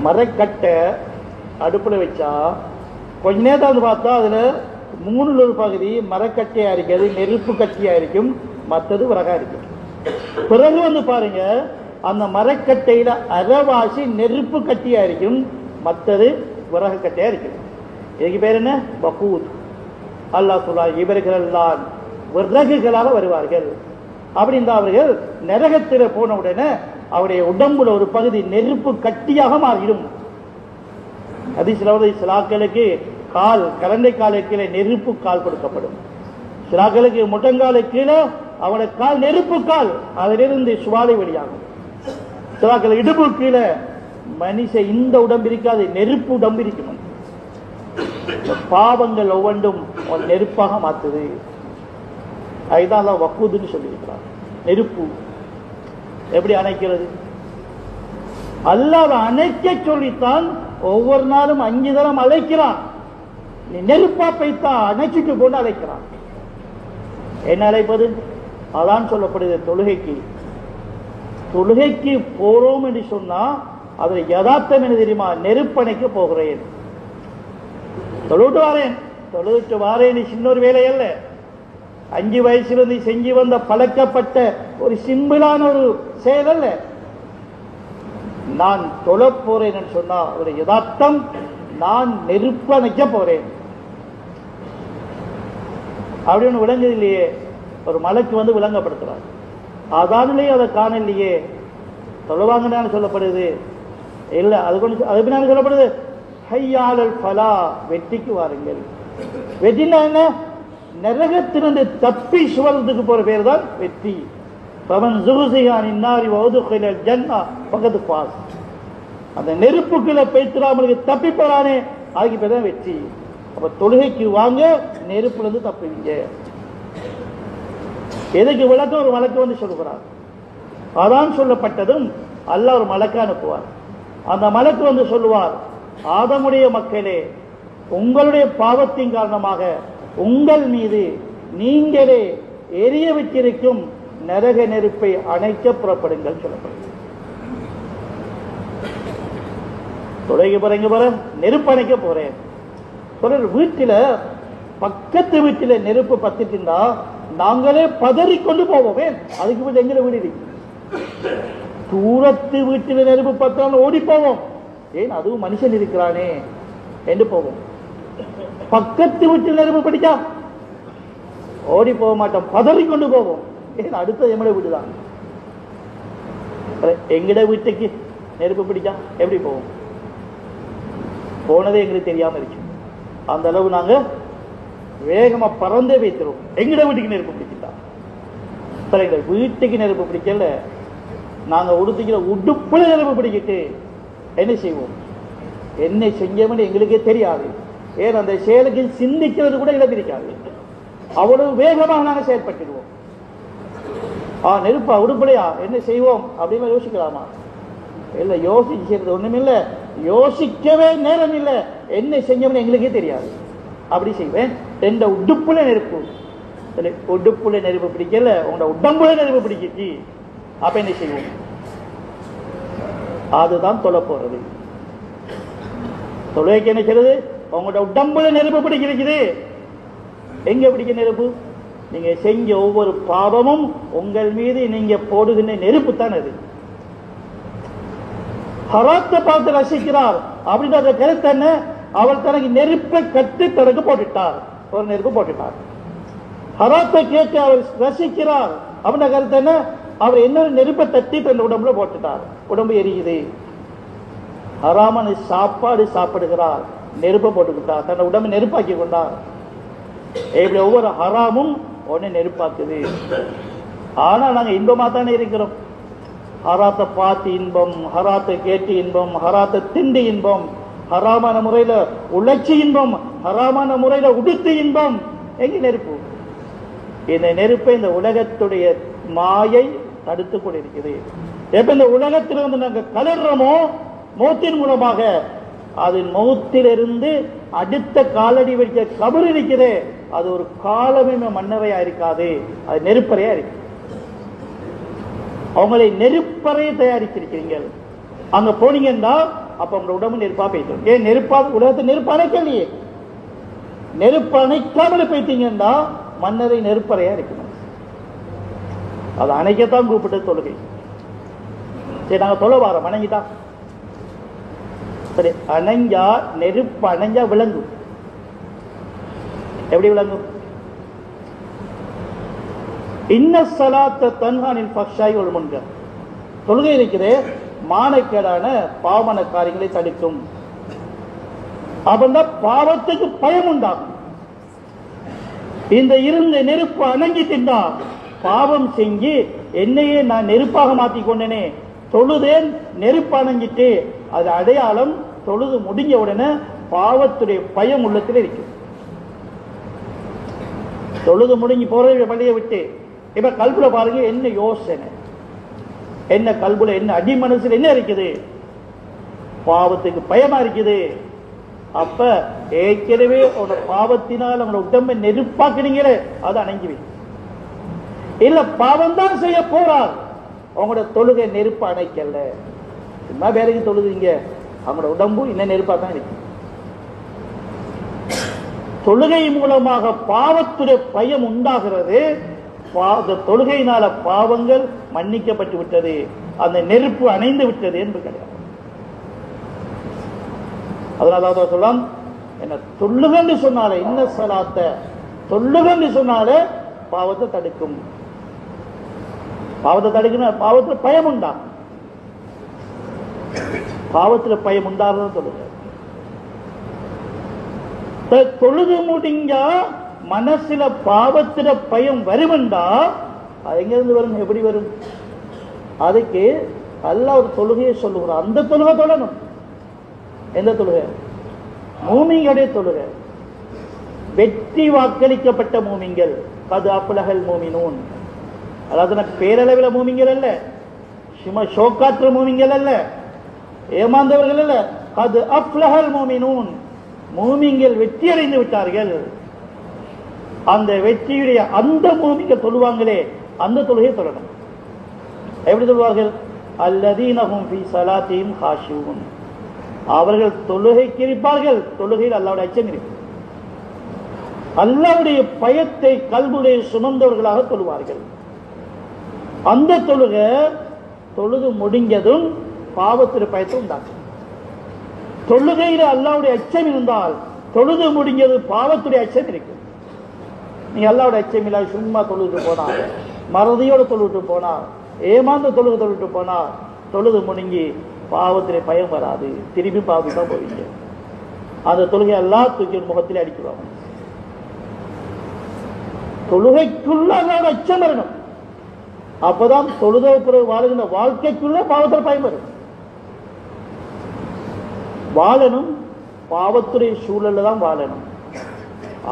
மரக்கட்டை அடுப்புல வச்சா கொஞ்ச நேரத்தை வந்து பார்த்தா அதுல 3 ஒரு பகுதி மரக்கட்டையா இருக்கிறது, நெருப்பு கட்டியா இருக்கும், மற்றது விறகா இருக்கும். பிறகு வந்து பாருங்க, அந்த மரக்கட்டையில அரைவாசி நெருப்பு கட்டியா இருக்கும், மற்றது விறகு கட்டையா இருக்கும். இதுக்கு பேர் என்ன? வகூத். அல்லாஹ் சொல்றார், இவர்கள் எல்லாம் விறகுகளாக வருவார்கள். அப்படி இந்த அவர்கள் நரகத்தில் போன உடனே அவருடைய உடம்புல ஒரு பகுதி நெருப்பு கட்டியாக மாறிடும். ஹதீஸ்ல சிலாக்களுக்கு கால், கரண்டை காலை கீழே நெருப்பு கால் கொடுக்கப்படும். சிலாக்களுக்கு முட்டங்காலை கீழே அவருடைய கால் நெருப்பு கால், அதிலிருந்து சுவாலை வெளியாகும். சிலாக்கள் இடுப்பு கீழே மனுஷ இந்த உடம்பு இருக்காது, நெருப்பு உடம்பு இருக்கணும். பாவங்கள் ஒவ்வொன்றும் நெருப்பாக மாற்றுது. அதுதான் அல்லாஹ் வக்கூதுன்னு சொல்லியிருக்கிறார். நெருப்பு எப்படி அணைக்கிறது? அல்லாஹ் அணைக்க சொல்லித்தான் ஒவ்வொரு நாளும் 5 தரம் அழைக்கிறான். நீ நெருப்பா பைத்தா அணைச்சிட்டு கொண்டு அழைக்கிறான். என்ன அழைப்பது? அதான் சொல்லப்படுது. தொழுகைக்கு போறோம் என்று சொன்னா அதுல யதார்த்தம் என்ன தெரியுமா? நெருப்பணைக்க போகிறேன், தொழுவிட்டு வாரேன் சின்ன ஒரு வேலை அல்ல. 5 வயசுலேருந்து செஞ்சு வந்த பழக்கப்பட்ட ஒரு சிம்பிளான ஒரு செயல் அல்ல. நான் தொழ போறேன் சொன்னா ஒரு யதார்த்தம், நான் நெருப்பு அணைக்க போறேன் அப்படின்னு விளங்குது இல்லையே. ஒரு மலைக்கு வந்து விளங்கப்படுத்துறார், அதானிலேயே அதை காணலையே, தொழுவாங்கன்னு சொல்லப்படுது இல்ல. அது கொஞ்சம் அது பின்னாடி சொல்லப்படுது, ஹையாலல் ஃபலா, வெற்றிக்கு வாருங்கள். வெற்றினா என்ன? நரகத்திலிருந்து தப்பி சுவர்றதுக்கு போற பேர் தான் வெற்றி. பவன் ஜுஹ்ஸிஹான் இன்னாரி வதுகிலல் ஜன்னah ஃபகத் ஃபாஸ். அந்த நெருப்புக்குள்ள பேய்த்திராமலுக்கு தப்பி போறானே, அதுக்கு பேர் தான் வெற்றி. அப்ப தொழுகைக்கு வாங்க, நெருப்புல இருந்து தப்புவீங்க. எதுக்கு விளக்கம்? ஒரு மலக்கு வந்து சொல்லுகிறார். அதான் சொல்லப்பட்டதும் அல்லாஹ் ஒரு மலக்கு அனுப்புவார். அந்த மலக்கு வந்து சொல்லுவார், ஆதமுடைய மக்களே, உங்களுடைய பாவத்தின் காரணமாக உங்கள் மீது நீங்களே எரிய வைத்திருக்கும் நரக நெருப்பை அணைக்க புறப்படுங்கள் சொல்லப்படும். தொலைக்கு போற நெருப்பு அணைக்க போறேன் சொல்ற. வீட்டில பக்கத்து வீட்டில நெருப்பு பத்திட்டு இருந்தா நாங்களே பதறிக்கொண்டு போவோமே. அதுக்கு போய் எங்களை வீடு இருக்கு. தூரத்து வீட்டில நெருப்பு பத்தாலும் ஓடி போவோம். ஏன்? அதுவும் மனுஷன் இருக்கிறானே என்று போவோம். பக்கத்து வீட்டில் நெருப்பு பிடிச்சா ஓடி போக மாட்டோம், பதறிக்கொண்டு போவோம். ஏன்? அடுத்த எம்மட வீடுதான். எங்கட வீட்டுக்கு நெருப்பு பிடிச்சா எப்படி போவோம்? போனதே எங்களுக்கு தெரியாம இருக்கு. அந்த அளவு நாங்க வேகமா பறந்தே வைத்திருவோம். எங்கட வீட்டுக்கு நெருப்பு பிடிச்சிட்டா. எங்க வீட்டுக்கு நெருப்பு பிடிக்கல, நாங்க உடுத்திக்கிற உடுப்புல நெருப்பு பிடிக்கிட்டு என்ன செய்வோம்? என்ன செஞ்சோம்னு எங்களுக்கே தெரியாது. ஏன்? அந்த செயலுக்கு சிந்திக்கிறது கூட இடம் இருக்காது. அவ்வளவு வேகமாக நாங்கள் செயற்பட்டுடுவோம். நெருப்பா உடுப்பலையா என்ன செய்வோம் அப்படின்னு யோசிக்கலாமா? இல்ல, யோசிச்சு செய்யறது ஒண்ணுமில்லை. யோசிக்கவே நேரம் இல்லை. என்ன செஞ்சோம்னு எங்களுக்கே தெரியாது. அப்படி செய்வேன். எந்த உடுப்புல நெருப்பு, உடுப்புல நெருப்பு பிடிக்கல, உங்களோட உடம்புல நெருப்பு பிடிக்கிச்சு. அப்ப என்ன செய்வோம்? அதுதான் தொலை போறது. தொலைக்கு என்ன செய்யறது? உங்களோட உடம்புல நெருப்பு பிடிக்கிறது. எங்க பிடிக்க நெருப்பு? நீங்க செஞ்ச ஒவ்வொரு பாவமும் உங்கள் மீது நீங்க போடுகின்ற நெருப்பு தான் அது. ஹராத்தை பார்த்து ரசிக்கிறார் அப்படின்ற கருத்து என்ன? அவர் தனக்கு நெருப்பை கட்டி தனக்கு போட்டுட்டார். ஒரு நெருப்பு போட்டுட்டார். ஹராத்தை கேட்டு அவர் ரசிக்கிறார் அப்படின்ற கருத்து என்ன? அவர் இன்னொரு நெருப்பை தட்டி தன் உடம்புல போட்டுட்டார். உடம்பு எரியுது. ஹராமான சாப்பாடு சாப்பிடுகிறார், நெருப்பை போட்டுக்கிட்டார், தன் உடம்பை நெருப்பாக்கி கொண்டார். இப்படி ஒவ்வொரு ஹராமும் ஒன்னு நெருப்பாக்குது. ஆனா நாங்க இன்பமா தானே இருக்கிறோம். ஹராத்தை பார்த்து இன்பம், ஹராத்தை கேட்டு இன்பம், ஹராத்தை திண்டு இன்பம், ஹராமான முறையில உழைச்சி இன்பம், ஹராமான முறையில உடுத்து இன்பம். எங்க நெருப்பு? இந்த நெருப்பை இந்த உலகத்துடைய மாயை தடுத்து கொண்டிருக்கிறது. எப்ப இந்த உலகத்திலிருந்து நாங்கள் கலர்றோமோ மௌத்தின் மூலமாக, அது மௌத்திலிருந்து அடுத்த காலடி வைக்க கபர் இருக்கிறது. அது ஒரு காலமே மன்னரையா இருக்காது, அது நெருப்பறையா இருக்கு. அவங்களை நெருப்பறையை தயாரிச்சிருக்கிறீர்கள். அங்க போனீங்கன்னா அப்ப உங்க உடம்பு நெருப்பா போயிட்டு. ஏன் நெருப்பா? உலகத்தை நெருப்பு அணைக்கலையே. நெருப்பு அணைக்காமல் போயிட்டீங்கன்னா மன்னரை நெருப்பறையா இருக்கணும். அதை அணைக்கத்தான் கூப்பிட்டு தொழுகை. சரி, நாங்க தொலை வாரோம், அணைஞ்சுதான். சரி, அணைஞ்சா நெருப்பு அணைஞ்சா விளங்கும். எப்படி விளங்கும்? இன்ன ஸலாத்த தன்ஹானில் ஃபஹ்ஷாய் வல் முன்கர். தொழுகை இருக்கிறே மானக்கேடான பாவன காரியங்களை தடுக்கும். அப்பதான் பாவத்துக்கு பயம் உண்டாகும். இந்த இருந்த நெருப்பு அணைஞ்சிட்டுண்டா பாவம் செஞ்சு என்னையே நான் நெருப்பாக மாற்றிக்கொண்டேனே. தொழுதேன், நெருப்பு அணைஞ்சிட்டு, அது அடையாளம். தொழுது முடிஞ்ச உடனே பாவத்துடைய பயம் உள்ளத்தில் இருக்கு. தொழுது முடிஞ்சு போற வழியை விட்டு இப்ப கல்புல பாருங்க, என்ன யோசனை, என்ன கல்புல, என்ன அடி மனசுல என்ன இருக்குது? பாவத்துக்கு பயமா இருக்குது. அப்ப ஏற்கனவே உங்களோட பாவத்தினால் உங்களோட உடம்பை நெருப்பாக்குனீங்களே, அது அணைஞ்சுவி. இல்ல பாவம் தான் செய்ய போறார், உங்களோட தொழுகை நெருப்பு அணைக்கல. சும்மா வேலைக்கு தொழுதுங்க, அவங்களோட உடம்பு இன்னும் நெருப்பா தான் இருக்கு. தொழுகை மூலமாக பாவத்துடைய பயம் உண்டாகிறது. தொழுகையினால பாவங்கள் மன்னிக்கப்பட்டு விட்டது, அந்த நெருப்பு அணைந்து விட்டது என்று கிடையாது. அதனால சொல்லலாம், என்ன தொழுகன்னு சொன்னாலே, இன்ன ஸலாத்த தொழுகன்னு சொன்னாலே பாவத்தை தடுக்கும். பாவத்தை தடுக்கணும். பாவத்தில் பயம் உண்டா? பாவத்தில் பயம் உண்டாகிறது தொழுக. தொழுது முடிஞ்சா மனசுல பாவத்தில பயம் வருமெண்டா அது எங்கிருந்து வரும்? எப்படி வரும்? அதுக்கு அல்லாஹ் ஒரு தொழுகையை சொல்லுகிறார். அந்த தொழுகை தொழணும். எந்த தொழுகை? மூமிங்களுடைய தொழுகை. வெற்றி வாக்களிக்கப்பட்ட மூமிங்கள். கது அப்லஹல் மூமினூன். அதாவது பேரளவில் மூமிங்கள் அல்ல, சும்மா ஷோக்காற்ற மூமிங்கள் அல்ல, ஏமாந்தவர்கள் அல்ல. கது அப்லஹல் மூமினூன். மூமிங்கள் வெற்றி அடைந்து விட்டார்கள். அந்த வெற்றியுடைய அந்த மூமிங்கள் தொழுவாங்களே, அந்த தொழுகையை தொழணும். எப்படி சொல்வார்கள்? அல்லதீனஹும் ஃபீ ஸலாத்திஹிம் ஹாஷிஊன். அவர்கள் தொழுகைக்கு இருப்பார்கள், தொழுகையில் அல்லாஹ்வுடைய அச்சம் இருக்கும். அல்லாஹ்வுடைய பயத்தை கல்புடைய சுமந்தவர்களாக தொழுவார்கள். அந்த தொழுகை தொழுது முடிஞ்சதும் பாவத்திற்கு பயத்தை உண்டாக்கும். தொழுகையில் அல்லாஹ்வுடைய அச்சம் இருந்தால் தொழுது முடிஞ்சது பாவத்துடைய அச்சம் இருக்கும். நீ அல்லாஹ்வுடைய அச்சம் இல்ல சும்மா தொழுது போனா, மறதியோடு தொழுவிட்டு போனா, ஏமாந்த தொழுவிட்டு போனா, தொழுது முடிஞ்சு பாவத்திலே பயம் வராது, திரும்பி பாவத்து தான் போவீங்க. அந்த தொழுகை எல்லாம் தூக்கி முகத்திலே அடிக்குவாங்க. தொழுகைக்குள்ள அல்லாஹ்வுடைய அச்சம் வரணும். அப்பதான் தொழுத பிறகு வாழ்கின்ற வாழ்க்கைக்குள்ள பாவத்தில் பயம் வரும். வாழணும், பாவத்துடைய சூழல்ல தான் வாழணும்.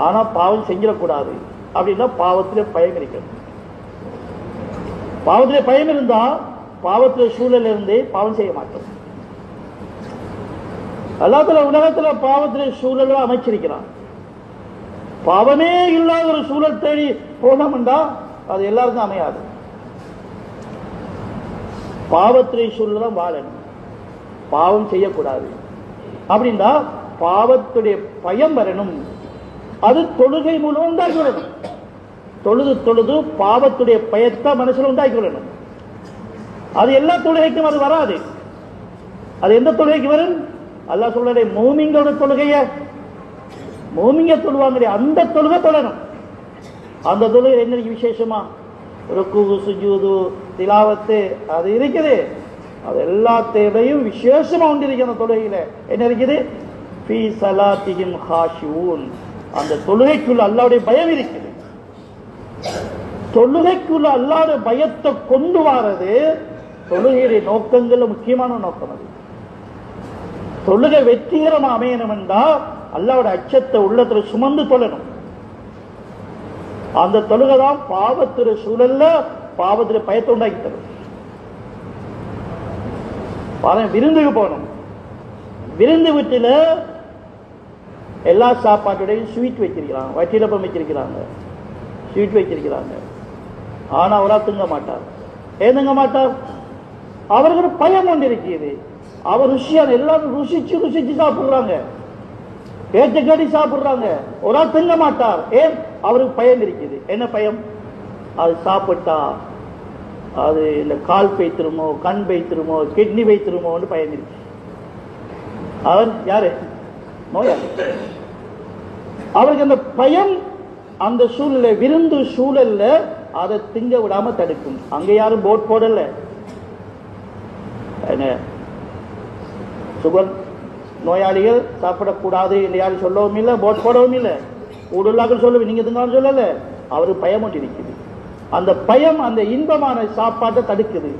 ஆனா பாவம் செஞ்சிடக்கூடாது அப்படின்னா பாவத்திலே பயம் இருக்கிறது. பாவத்திலே பயம் இருந்தா பாவத்திலே சூழல் இருந்து பாவம் செய்ய மாட்டோம். அல்லாஹ்வுடைய உலகத்துல பாவத்திலே சூழல் அமைச்சிருக்கிறான். பாவமே இல்லாத ஒரு சூழல் தேடி போனோம்டா அது எல்லாருக்கும் அமையாது. பாவத்திலே சூழல் தான் வாழணும், பாவம் செய்யக்கூடாது அப்படின்னா பாவத்துடைய பயம் வரணும். அது தொழுகை மூலம் உண்டாக்கி விடணும். தொழுது தொழுது பாவத்துடைய பயத்தை மனசுல உண்டாக்கி விடணும். அது எல்லா தொழுகைக்கும் அது வராது. அது எந்த தொழுகைக்கு வரும்? அல்லாஹ் சொல்ற மூமிங்களோட தொழுகைய மூமிங்க தொழுவாங்களே அந்த தொழுகை தொழணும். அந்த தொழுகை என்ன விசேஷமா? ருக்கு, சுஜூது, திலாவத்து அது இருக்குது. அது எல்லாத்தையும் விசேஷமா உண்டு இருக்கு. அந்த தொழுகையில என்ன இருக்குது? ஃபீ ஸலாத்திஹிம் ஹாஷிஊன். அந்த தொழுகைக்குள்ள அல்லாஹ்வுடைய பயம் இருக்குது. தொழுகைக்குள்ள அல்லாஹ்வுடைய பயத்தை கொண்டு வாரது தொழுகையுடைய நோக்கங்கள்ல முக்கியமான நோக்கம் அது. தொழுகை வெற்றிகரமா அமையணும் என்றால் அல்லாஹ்வுடைய அச்சத்தை உள்ளத்துல சுமந்து தொழணும். அந்த தொழுகை தான் பாவத்துடைய சூழல்ல பாவத்துல பயத்தை உண்டாக்கி தரும். விருந்துக்கு போகணும். விருந்து வீட்டில் எல்லா சாப்பாட்டுடையும் ஸ்வீட் வச்சிருக்கிறாங்க, வச்சிலப்பம் வச்சிருக்கிறாங்க, ஸ்வீட் வச்சிருக்கிறாங்க. ஆனா அவரா திங்க மாட்டார். ஏன் திங்க மாட்டார்? அவருக்கு பயம் ஒன்று இருக்கிறது. அவர் ருசியான எல்லாரும் ருசிச்சு ருசிச்சு சாப்பிடுறாங்க, பேச்ச கடி சாப்பிடுறாங்க. ஒரு ஆள் திங்க மாட்டார். ஏன்? அவருக்கு பயம் இருக்குது. என்ன பயம்? அது சாப்பிட்டா அது இந்த கால் வைத்திருமோ, கண் வைத்திருமோ, கிட்னி வைத்திருமோன்னு பயம் இருக்கு. அவர் யாரு? நோயாளி. அவருக்கு அந்த பயம் அந்த சூழல விருந்து சூழல்ல அதை திங்க விடாம தடுக்கும். அங்க யாரும் போட் போடல. சுகர் நோயாளிகள் சாப்பிடக்கூடாது என்று யாரும் சொல்லவும் இல்லை, போட் போடவும் இல்லை. ஊடுள்ளாக்கள் சொல்லுவேன், நீங்க திங்கான்னு சொல்லல. அவருக்கு பயம் ஒன்று இருக்குது. அந்த பயம் அந்த இன்பமான சாப்பாட்டை தடுக்குது.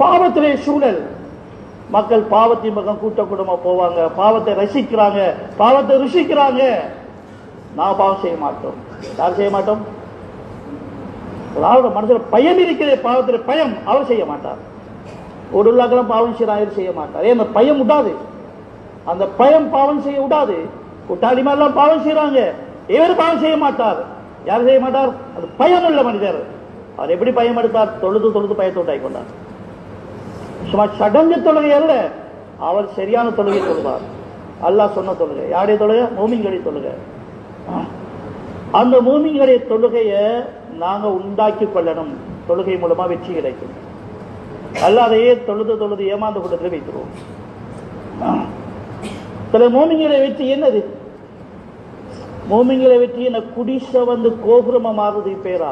பாவத்திலே சூழல், மக்கள் பாவத்தின் பக்கம் கூட்ட குடும்பமா போவாங்க, பாவத்தை ரசிக்கிறாங்க, பாவத்தை ருசிக்கிறாங்க. நான் பாவம் செய்ய மாட்டோம். யார் செய்ய மாட்டோம்? மனசுல பயம் இருக்கிற பாவத்திலே பயம், அவர் செய்ய மாட்டார். ஒடுள்ளாக்கெல்லாம் பாவம் செய்யறாங்க, செய்ய மாட்டார். ஏன்? அந்த பயம் விடாது. அந்த பயம் பாவம் செய்ய விடாது. கூட்டாளி மாதிரிலாம் பாவம் செய்யறாங்க, இவர் பாவம் செய்ய மாட்டார். யார் செய்ய மாட்டார்? அது பயம் உள்ள மனிதர். அவர் எப்படி பயம் எடுத்தார்? தொழுது தொழுது பயத்தை உண்டாக்கி கொண்டார். சும்மா சடங்கு தொழுகை அல்ல, அவர் சரியான தொழுகை தொழுவார். அல்லாஹ் சொன்ன தொழுகை. யாருடைய தொழுகை? மூமின்களுடைய தொழுகை. அந்த மூமின்களுடைய தொழுகையை நாங்க உண்டாக்கி கொள்ளணும். தொழுகை மூலமா வெற்றி கிடைக்கும். அல்லாதையே தொழுது தொழுது ஏமாந்து கூட்டத்தில் வைத்துருவோம். சில மூமின்களை வெற்றி என்னது? மூமின்களை வெற்றி என்ன? குடிச வந்து கோபுரமா மாறுறதுக்கு பேரா?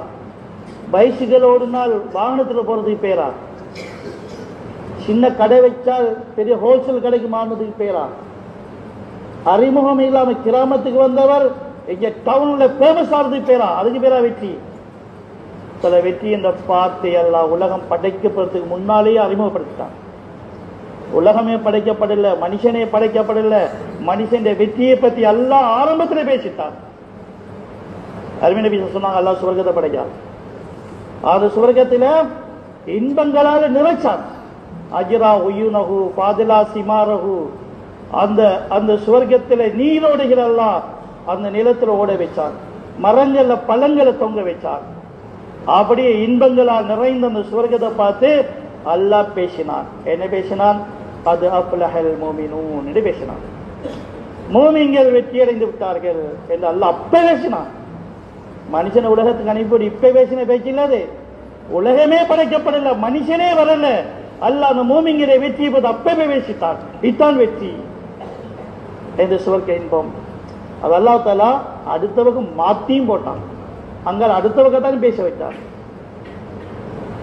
பைசிக்கல் ஓடுனால் வாகனத்தில் போறதுக்கு பேரா? சின்ன கடை வச்சால் பெரிய ஹோல்சேல் கடைக்கு மாறினதுக்கு பேரா? அறிமுகம் இல்லாம கிராமத்துக்கு வந்தவர் இங்க டவுன்ல பேமஸ் ஆனதுக்கு பேரா? அதுக்கு பேரா வெற்றி? சில வெற்றி என்ற வார்த்தை எல்லாம் உலகம் படைக்கப்படுறதுக்கு முன்னாலேயே அறிமுகப்படுத்திட்டான். உலகமே படைக்கப்படல, மனுஷனே படைக்கப்படல. மனுஷன் வெற்றியை பத்தி அல்லாஹ் ஆரம்பத்தில் பேசிட்டான். அருமை நபி சொன்னாங்க, அல்லாஹ் சுவர்க்கத்தை படைச்சான். அந்த சுவர்க்கத்தில இன்பங்களால் நிறைச்சான். அஜ்ரா உயுனஹு பாதிலா சிமாரஹு. அந்த அந்த சுவர்க்கத்தில் நீரோடுகிற அல்லாஹ் அந்த நிலத்தில் ஓட வச்சான். மரங்கள்ல பழங்களை தொங்க வச்சான். அப்படியே இன்பங்களால் நிறைந்த அந்த சுவர்க்கத்தை பார்த்து அல்லாஹ் பேசினான். என்ன பேசினான்? அது அஃப்லஹல் மூமினூன் என்று பேசினான். மூமின்கள் வெற்றி அடைந்து விட்டார்கள் என்று அல்லாஹ் அப்ப பேசினான். மனுஷனை உலகத்துக்கு அனுப்பி இப்ப பேசின பேச்சு இல்லாது. உலகமே படைக்கப்படல, மனுஷனே வரல. அல்லாஹ் அந்த மூமின்களை வெற்றி அப்பவே பேசிட்டான். இதுதான் வெற்றி. இந்த சுவர்க்க இன்பம் அது அல்லாஹ் தஆலா அடுத்தவங்க மாத்தியும் போட்டான். அங்க அடுத்தவங்க தான் பேச வைத்தார்.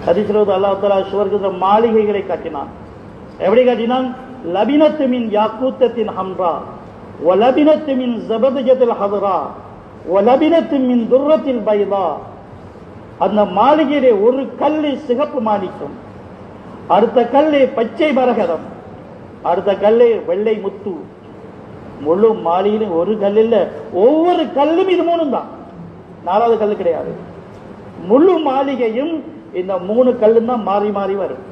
ஹதீஸ்ல அல்லாஹ் தஆலா சுவர்க்கத்தில் மாளிகைகளை கட்டினான். எப்படி கட்டினான்? லபினத்து மின் யாக்கூத்தத்தின் ஹம்ரா வ லபினத்து மின் ஜபதஜத்தில் ஹதரா வ லபினத்து மின் துர்ரத்தில் பைதா. அந்த மாளிகையிலே ஒரு கல்லு சிகப்பு மாணிக்கம், அடுத்த கல்லு பச்சை மரகதம், அடுத்த கல்லு வெள்ளை முத்து. முழு மாளிகையிலும் ஒரு கல் இல்ல, ஒவ்வொரு கல்லும் இது மூணும் தான். நாலாவது கல்லு கிடையாது. முழு மாளிகையும் இந்த மூணு கல்லு தான் மாறி மாறி வரும்.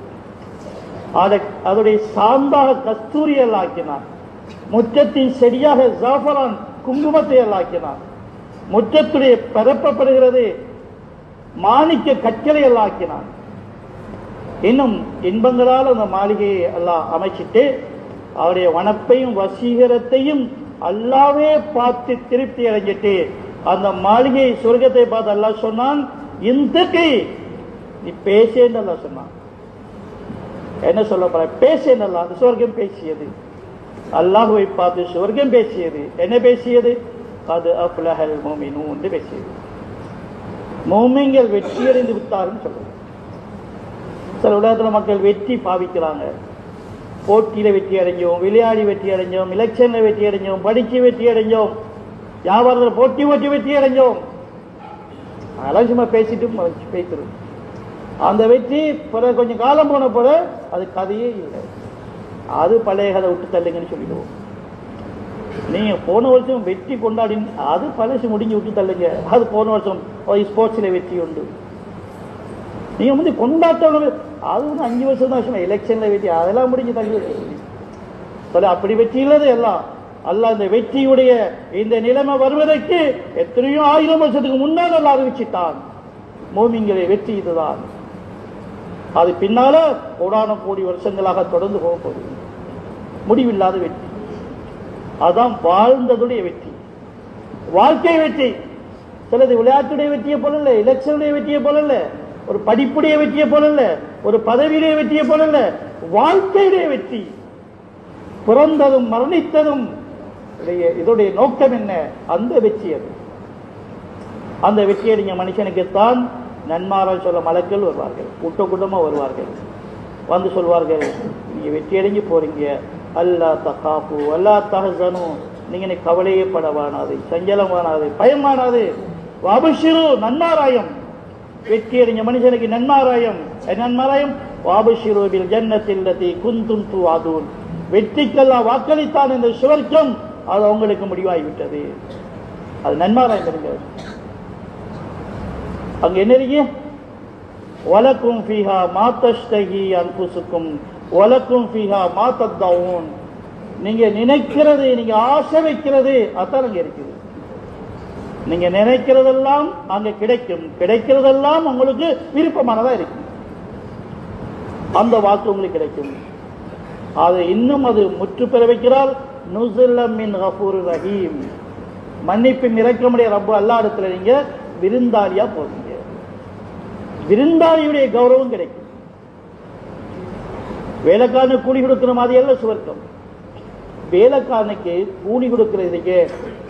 அதோடைய சாந்தாக கஸ்தூரியல் ஆக்கினான். முற்றத்தின் செடியாக ஜாஃபரான் குங்குமத்தை ஆக்கினான். முற்றத்துடைய பரப்பப்படுகிறது மாணிக்க கற்களையல் ஆக்கினான். இன்னும் இன்பங்களால் அந்த மாளிகையை எல்லாம் அமைச்சிட்டு அவருடைய வனப்பையும் வசீகரத்தையும் அல்லாவே பார்த்து திருப்தி அடைஞ்சிட்டு அந்த மாளிகை சொர்க்கத்தை பார்த்து அல்லாஹ் சொன்னான், இந்தகை நீ பேசேன்னு அல்லாஹ் சொன்னான். என்ன சொல்ல போற? பேசேன்னு அல்லாஹ். அந்த சொர்க்கம் பேசியது, அல்லாஹ்வை பார்த்து சொர்க்கம் பேசியது. என்ன பேசியது? அது அஃப்லஹல் மூமினூன் என்று பேசியது. மூமின்கள் வெற்றி அடைந்து விட்டார்கள் சொல்றது. சில உலகத்தில் மக்கள் வெற்றி பாவிக்கிறாங்க. போட்டியில வெற்றி அடைஞ்சோம், விளையாடி வெற்றி அடைஞ்சோம், எலெக்ஷன்ல வெற்றி அடைஞ்சோம், படிச்சு வெற்றி அடைஞ்சோம், வியாபாரத்தில் போட்டி வெற்றி அடைஞ்சோம். அதெல்லாம் சும்மா பேசிட்டு பேசுறது. அந்த வெற்றி பிறகு கொஞ்சம் காலம் போன போல அது கதையே இல்லை. அது பழைய கதை விட்டு தள்ளுங்கன்னு சொல்லிடுவோம். நீங்க போன வருஷம் வெற்றி கொண்டாடி அது பழசு முடிஞ்சு விட்டு தள்ளுங்க. அது போன வருஷம் ஸ்போர்ட்ஸ்ல வெற்றி உண்டு. நீங்க வந்து கொண்டாட்டம் அது வந்து 5 வருஷம் தான் எலெக்ஷன்ல வெற்றி, அதெல்லாம் முடிஞ்சு தள்ளி சொல்ல அப்படி வெற்றி இல்லது எல்லாம். அல்லாஹ் இந்த வெற்றியுடைய இந்த நிலைமை வருவதற்கு எத்தனையோ 1000 வருஷத்துக்கு முன்னால் அல்லாஹ் அறிவிச்சிட்டான். மோமின்களே வெற்றி இதுதான். அது பின்னால கோடான கோடி வருஷங்களாக தொடர்ந்து போக போகுது. முடிவில்லாத வெற்றி. அதான் வாழ்ந்ததுடைய வெற்றி, வாழ்க்கை வெற்றி. சிலது விளையாட்டுடைய வெற்றியை போல இல்ல, எலெக்ஷனுடைய வெற்றியை போல இல்ல, ஒரு படிப்புடைய வெற்றியை போல இல்ல, ஒரு பதவியுடைய வெற்றியை போல இல்ல, வாழ்க்கையுடைய வெற்றி. பிறந்ததும் மரணித்ததும் இதோடைய நோக்கம் என்ன? அந்த வெற்றி. அது அந்த வெற்றியை நீங்க மனுஷனுக்குத்தான் நன்மாரால் சொல்ல மலக்கள் வருவார்கள், கூட்ட கூட்டமா வருவார்கள். வந்து சொல்வார்கள், நீங்க வெற்றி அடைஞ்சு போறீங்க, அல்லா தகாப்பு அல்லா தஹசனு, நீங்க கவலையே படவானாது, சஞ்சலமானாது, பயமானாது, வாபுஷிரு நன்மாராயம். வெற்றி அடைஞ்ச மனுஷனுக்கு நன்மாராயம். நன்மாராயம் வாபுஷிரு பில் ஜன்னத்தில் லதி குந்தும் துஆதுன். வெற்றிக்கெல்லாம் வாக்களித்தான் இந்த சுவர்க்கம், அது அவங்களுக்கு முடிவாகிவிட்டது. அது நன்மாராயம் தெரிஞ்ச. அங்க என்ன இருக்கு? வலக்கும் ஃபீஹா மா தஷ்தஹி அன்ஃபுசுக்கும் வலக்கும் ஃபீஹா மா தத்தஊன். நீங்க நினைக்கிறது, நீங்க ஆசை வைக்கிறது, அதான் அங்க இருக்குது. நீங்க நினைக்கிறதெல்லாம் அங்க கிடைக்கும், கிடைக்கிறதெல்லாம் உங்களுக்கு விருப்பமானதா இருக்கும். அந்த வாக்கு உங்களுக்கு கிடைக்கும். அது இன்னும் அது முற்று பெற வைக்கிறார். நுஸுல்லம் மின் கஃபூர் ரஹீம். மன்னிப்பின் இரக்கமுடைய ரப்பு அல்லாஹ் இடத்துல நீங்க விருந்தாளியா போறீங்க. விருந்தாளியுடைய கௌரவம் கிடைக்கும். வேலைக்காரனுக்கு கூலி கொடுக்கிற மாதிரி அல்ல சுவர்க்கம். வேலைக்காரனுக்கு கூலி கொடுக்கிறதுக்கு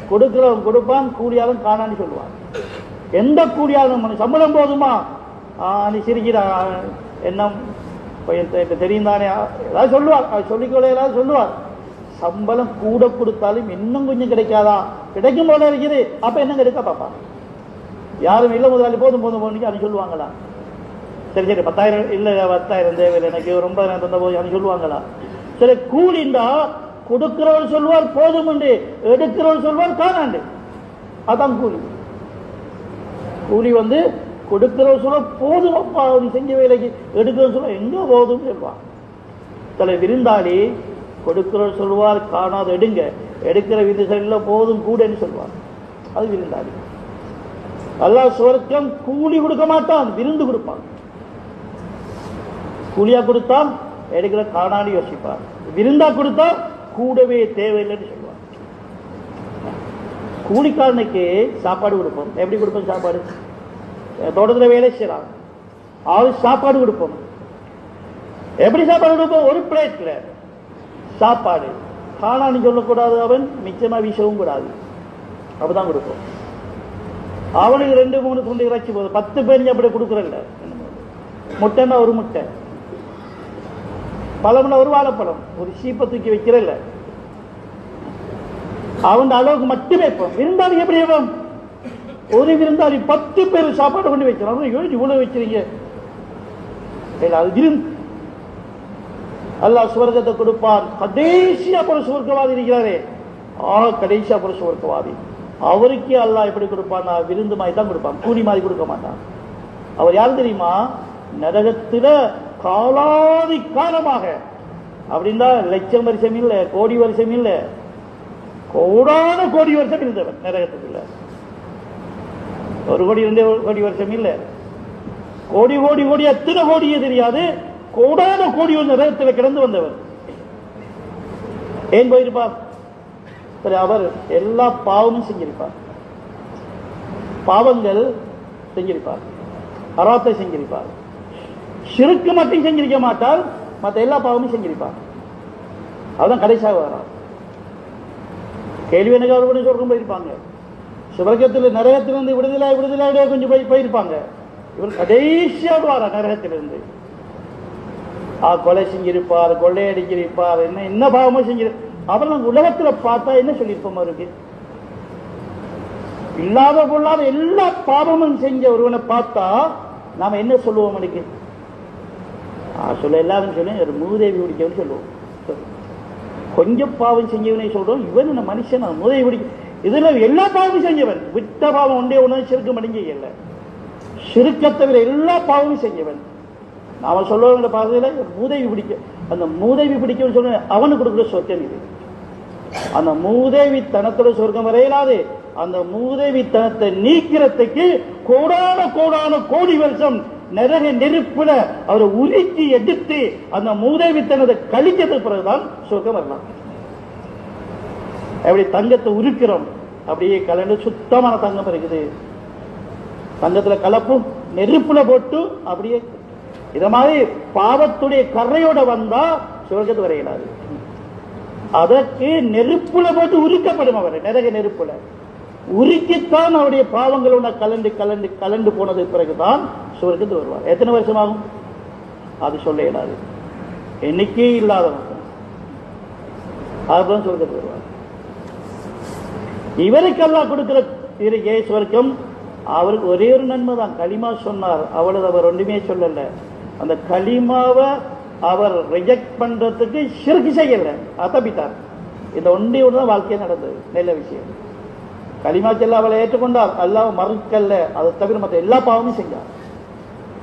கொடுக்கிறவன் கொடுப்பான், கூலியாலும் காணான்னு சொல்லுவான். எந்த கூலியாலும் சம்பளம் போதுமா நீ சிரிக்கிறா என்ன தெரியும் தானே ஏதாவது சொல்லுவார், சொல்லிக்கொள்ள ஏதாவது சொல்லுவார். சம்பளம் கூட கொடுத்தாலும் இன்னும் கொஞ்சம் கிடைக்காதா? கிடைக்கும் போல இருக்குது. அப்ப என்ன கிடைக்க பாப்பா? யாரும் இல்லை முதலாளி போதும் போதும் போது அது சொல்லுவாங்களா? சரி சரி 10,000 இல்லை 10,000 தேவையில்லை எனக்கு ரொம்ப தந்த போது அது சொல்லுவாங்களா? சரி கூலிண்டா கொடுக்கிறவர் சொல்லுவார் போதும் உண்டு, எடுக்கிறவர் சொல்வார் காணாண்டு. அதான் கூலி. கூலி வந்து கொடுக்கிறவர் சொல்ல போதும் அப்பா நீ செஞ்ச வேலைக்கு, எடுக்கிறவர் சொல்ல எங்க போதும் சொல்லுவான். சில விருந்தாளி கொடுக்கிறவர் சொல்லுவார் காணாத எடுங்க, எடுக்கிற விருந்தாளில போதும் கூடன்னு சொல்லுவார். அது விருந்தாளி. அல்லாஹ் சுவர்க்கம் கூலி கொடுக்க மாட்டான், விருந்து கொடுப்பான். கூலியா கொடுத்தா எடுக்கிற காணாடி யோசிப்பார், விருந்தா கொடுத்தா கூடவே தேவையில்லைன்னு சொல்லுவார். கூலிக்காரனுக்கு சாப்பாடு கொடுப்போம். எப்படி கொடுப்போம் சாப்பாடு? தோட்டத்தில் வேலை செய்யலாம், அவருக்கு சாப்பாடு கொடுப்போம். எப்படி சாப்பாடு கொடுப்போம்? ஒரு பிளேட்ல சாப்பாடு. காணான்னு சொல்லக்கூடாது, அவன் மிச்சமா வீசவும் கூடாது, அப்படிதான் கொடுப்போம். அவனுக்கு 2-3 துண்டு இறைச்சி போதும். 10 பேர் அப்படி கொடுக்குறல்ல. முட்டைன்னா ஒரு முட்டை, பழம்னா ஒரு வாழைப்பழம், ஒரு சீப்பை தூக்கி வைக்கிறல்ல, அவன் அளவுக்கு மட்டுமே வைப்போம். விருந்தாளி எப்படி வைப்போம்? ஒரு விருந்தாளி 10 பேர் சாப்பாடு கொண்டு வைக்கிறான். இவ்வளவு வச்சிருங்க. அது விருந்து. அல்லாஹ் சுவர்க்கத்தை கொடுப்பான். கடைசியா போற சுவர்க்கவாதி இருக்கிறாரே, கடைசியா போற சுவர்க்கவாதி, அவருக்கே அல்லாஹ் எப்படி கொடுப்பான்? விருந்து மாதிரி தான் கொடுப்பான், கூலி மாதிரி கொடுக்க மாட்டான். அவர் யாரு தெரியுமா? நரகத்தில காலாதி காலமாக, அப்படின்னா லட்சம் வருஷம் இல்ல, கோடி வருஷம் இல்ல, கோடான கோடி வருஷம் இருந்தவர் நரகத்துக்குள்ள. 1 கோடி 2 கோடி வருஷம் இல்ல, கோடி கோடி கோடி எத்தனை கோடியே தெரியாது, கோடான கோடி நரகத்தில் கிடந்து வந்தவர். ஏன் போயிருப்பார்? சரி, அவர் எல்லா பாவமும் செஞ்சிருப்பார், பாவங்கள் செஞ்சிருப்பார், அராத்தை செஞ்சிருப்பார், ஷிர்க் மட்டும் செஞ்சிருக்க மாட்டார், மற்ற எல்லா பாவமும் செஞ்சிருப்பார். அதுதான் கடைசியாக வரார். கேள்வி எனக்கு அவர் சொர்க்கம் போயிருப்பாங்க, சுவர்க்கத்தில் நரகத்திலிருந்து விடுதலை விடுதலை கொஞ்சம் போயிருப்பாங்க. இவர் கடைசியாக வரார் நரகத்திலிருந்து. கொலை செஞ்சிருப்பார், கொள்ளையடிச்சிருப்பார், என்ன பாவமும் செஞ்சிரு. அவர்கள் உலகத்தில் பார்த்தா என்ன சொல்லியிருப்போம்? அவருக்கு இல்லாத பொல்லாத எல்லா பாவமும் செஞ்ச ஒருவனை பார்த்தா நாம என்ன சொல்லுவோம்? அவனுக்கு சொல்ல எல்லாரும் சொல்லி ஒரு மூதேவி பிடிக்கணும்னு சொல்லுவோம். கொஞ்சம் பாவம் செஞ்சவனே சொல்றோம், இவன் இந்த மனுஷன் மூதேவி பிடிக்க. இதுல எல்லா பாவமும் செஞ்சவன், விட்ட பாவம் ஒன்றே ஒன்று சிறுக்கு மடிஞ்ச சிறுக்கை தவிர எல்லா பாவமும் செஞ்சவன். நாம சொல்லுவாங்க பாதையில மூதேவி பிடிக்க, அந்த மூதேவி பிடிக்கணும்னு சொல்ல அவனுக்கு கொடுக்குற சொர்க்கம் இது. அந்த மூதேவித்தனத்தோட சொர்க்கம் வரையிலாது. அந்த மூதேவித்தனத்தை நீக்கிறதுக்கு கோடான கோடான கோடி வருஷம் நரக நெருப்புல அவரை உருக்கி எடுத்து அந்த மூதேவித்தனத்தை கழிச்சதுக்கு பிறகுதான் சொர்க்கம் வரலாம். எப்படி தங்கத்தை உருக்கிறோம், அப்படியே கலந்து சுத்தமான தங்கம் இருக்குது. தங்கத்துல கலப்பு நெருப்புல போட்டு அப்படியே இத மாதிரி பாவத்துடைய கரையோட வந்தா சொர்க்கத்து வரையிலாது. அதற்கு நெருப்புல போட்டு உருக்கப்படும். அவர் நரக நெருப்புல உருக்கித்தான் அவருடைய பாவங்களோட கலண்டு கலண்டு கலண்டு போனது பிறகுதான் சொர்க்கத்து வருவார். எத்தனை வருஷமாகும் அது சொல்ல இயலாது. எண்ணிக்கே இல்லாதவங்க அதுதான் சொர்க்கத்து வருவார். இவருக்கெல்லாம் கொடுக்கிற சொர்க்கம் அவருக்கு ஒரே ஒரு நன்மை தான். களிமா சொன்னார், அவ்வளவு அவர் ஒன்றுமே சொல்லல. அந்த களிமாவை அவர் ரிஜெக்ட் பண்றதுக்கு ஷிர்க் செய்யல, அத்தபித்தார். இந்த ஒன்றே ஒன்றுதான் வாழ்க்கையில் நடந்தது. நல்ல விஷயம். களிமாக்கெல்லாம் அவளை ஏற்றுக்கொண்டார், அல்லாஹ் மறுக்கல்ல. அதை தவிர மற்ற எல்லா பாவமும் செஞ்சார்.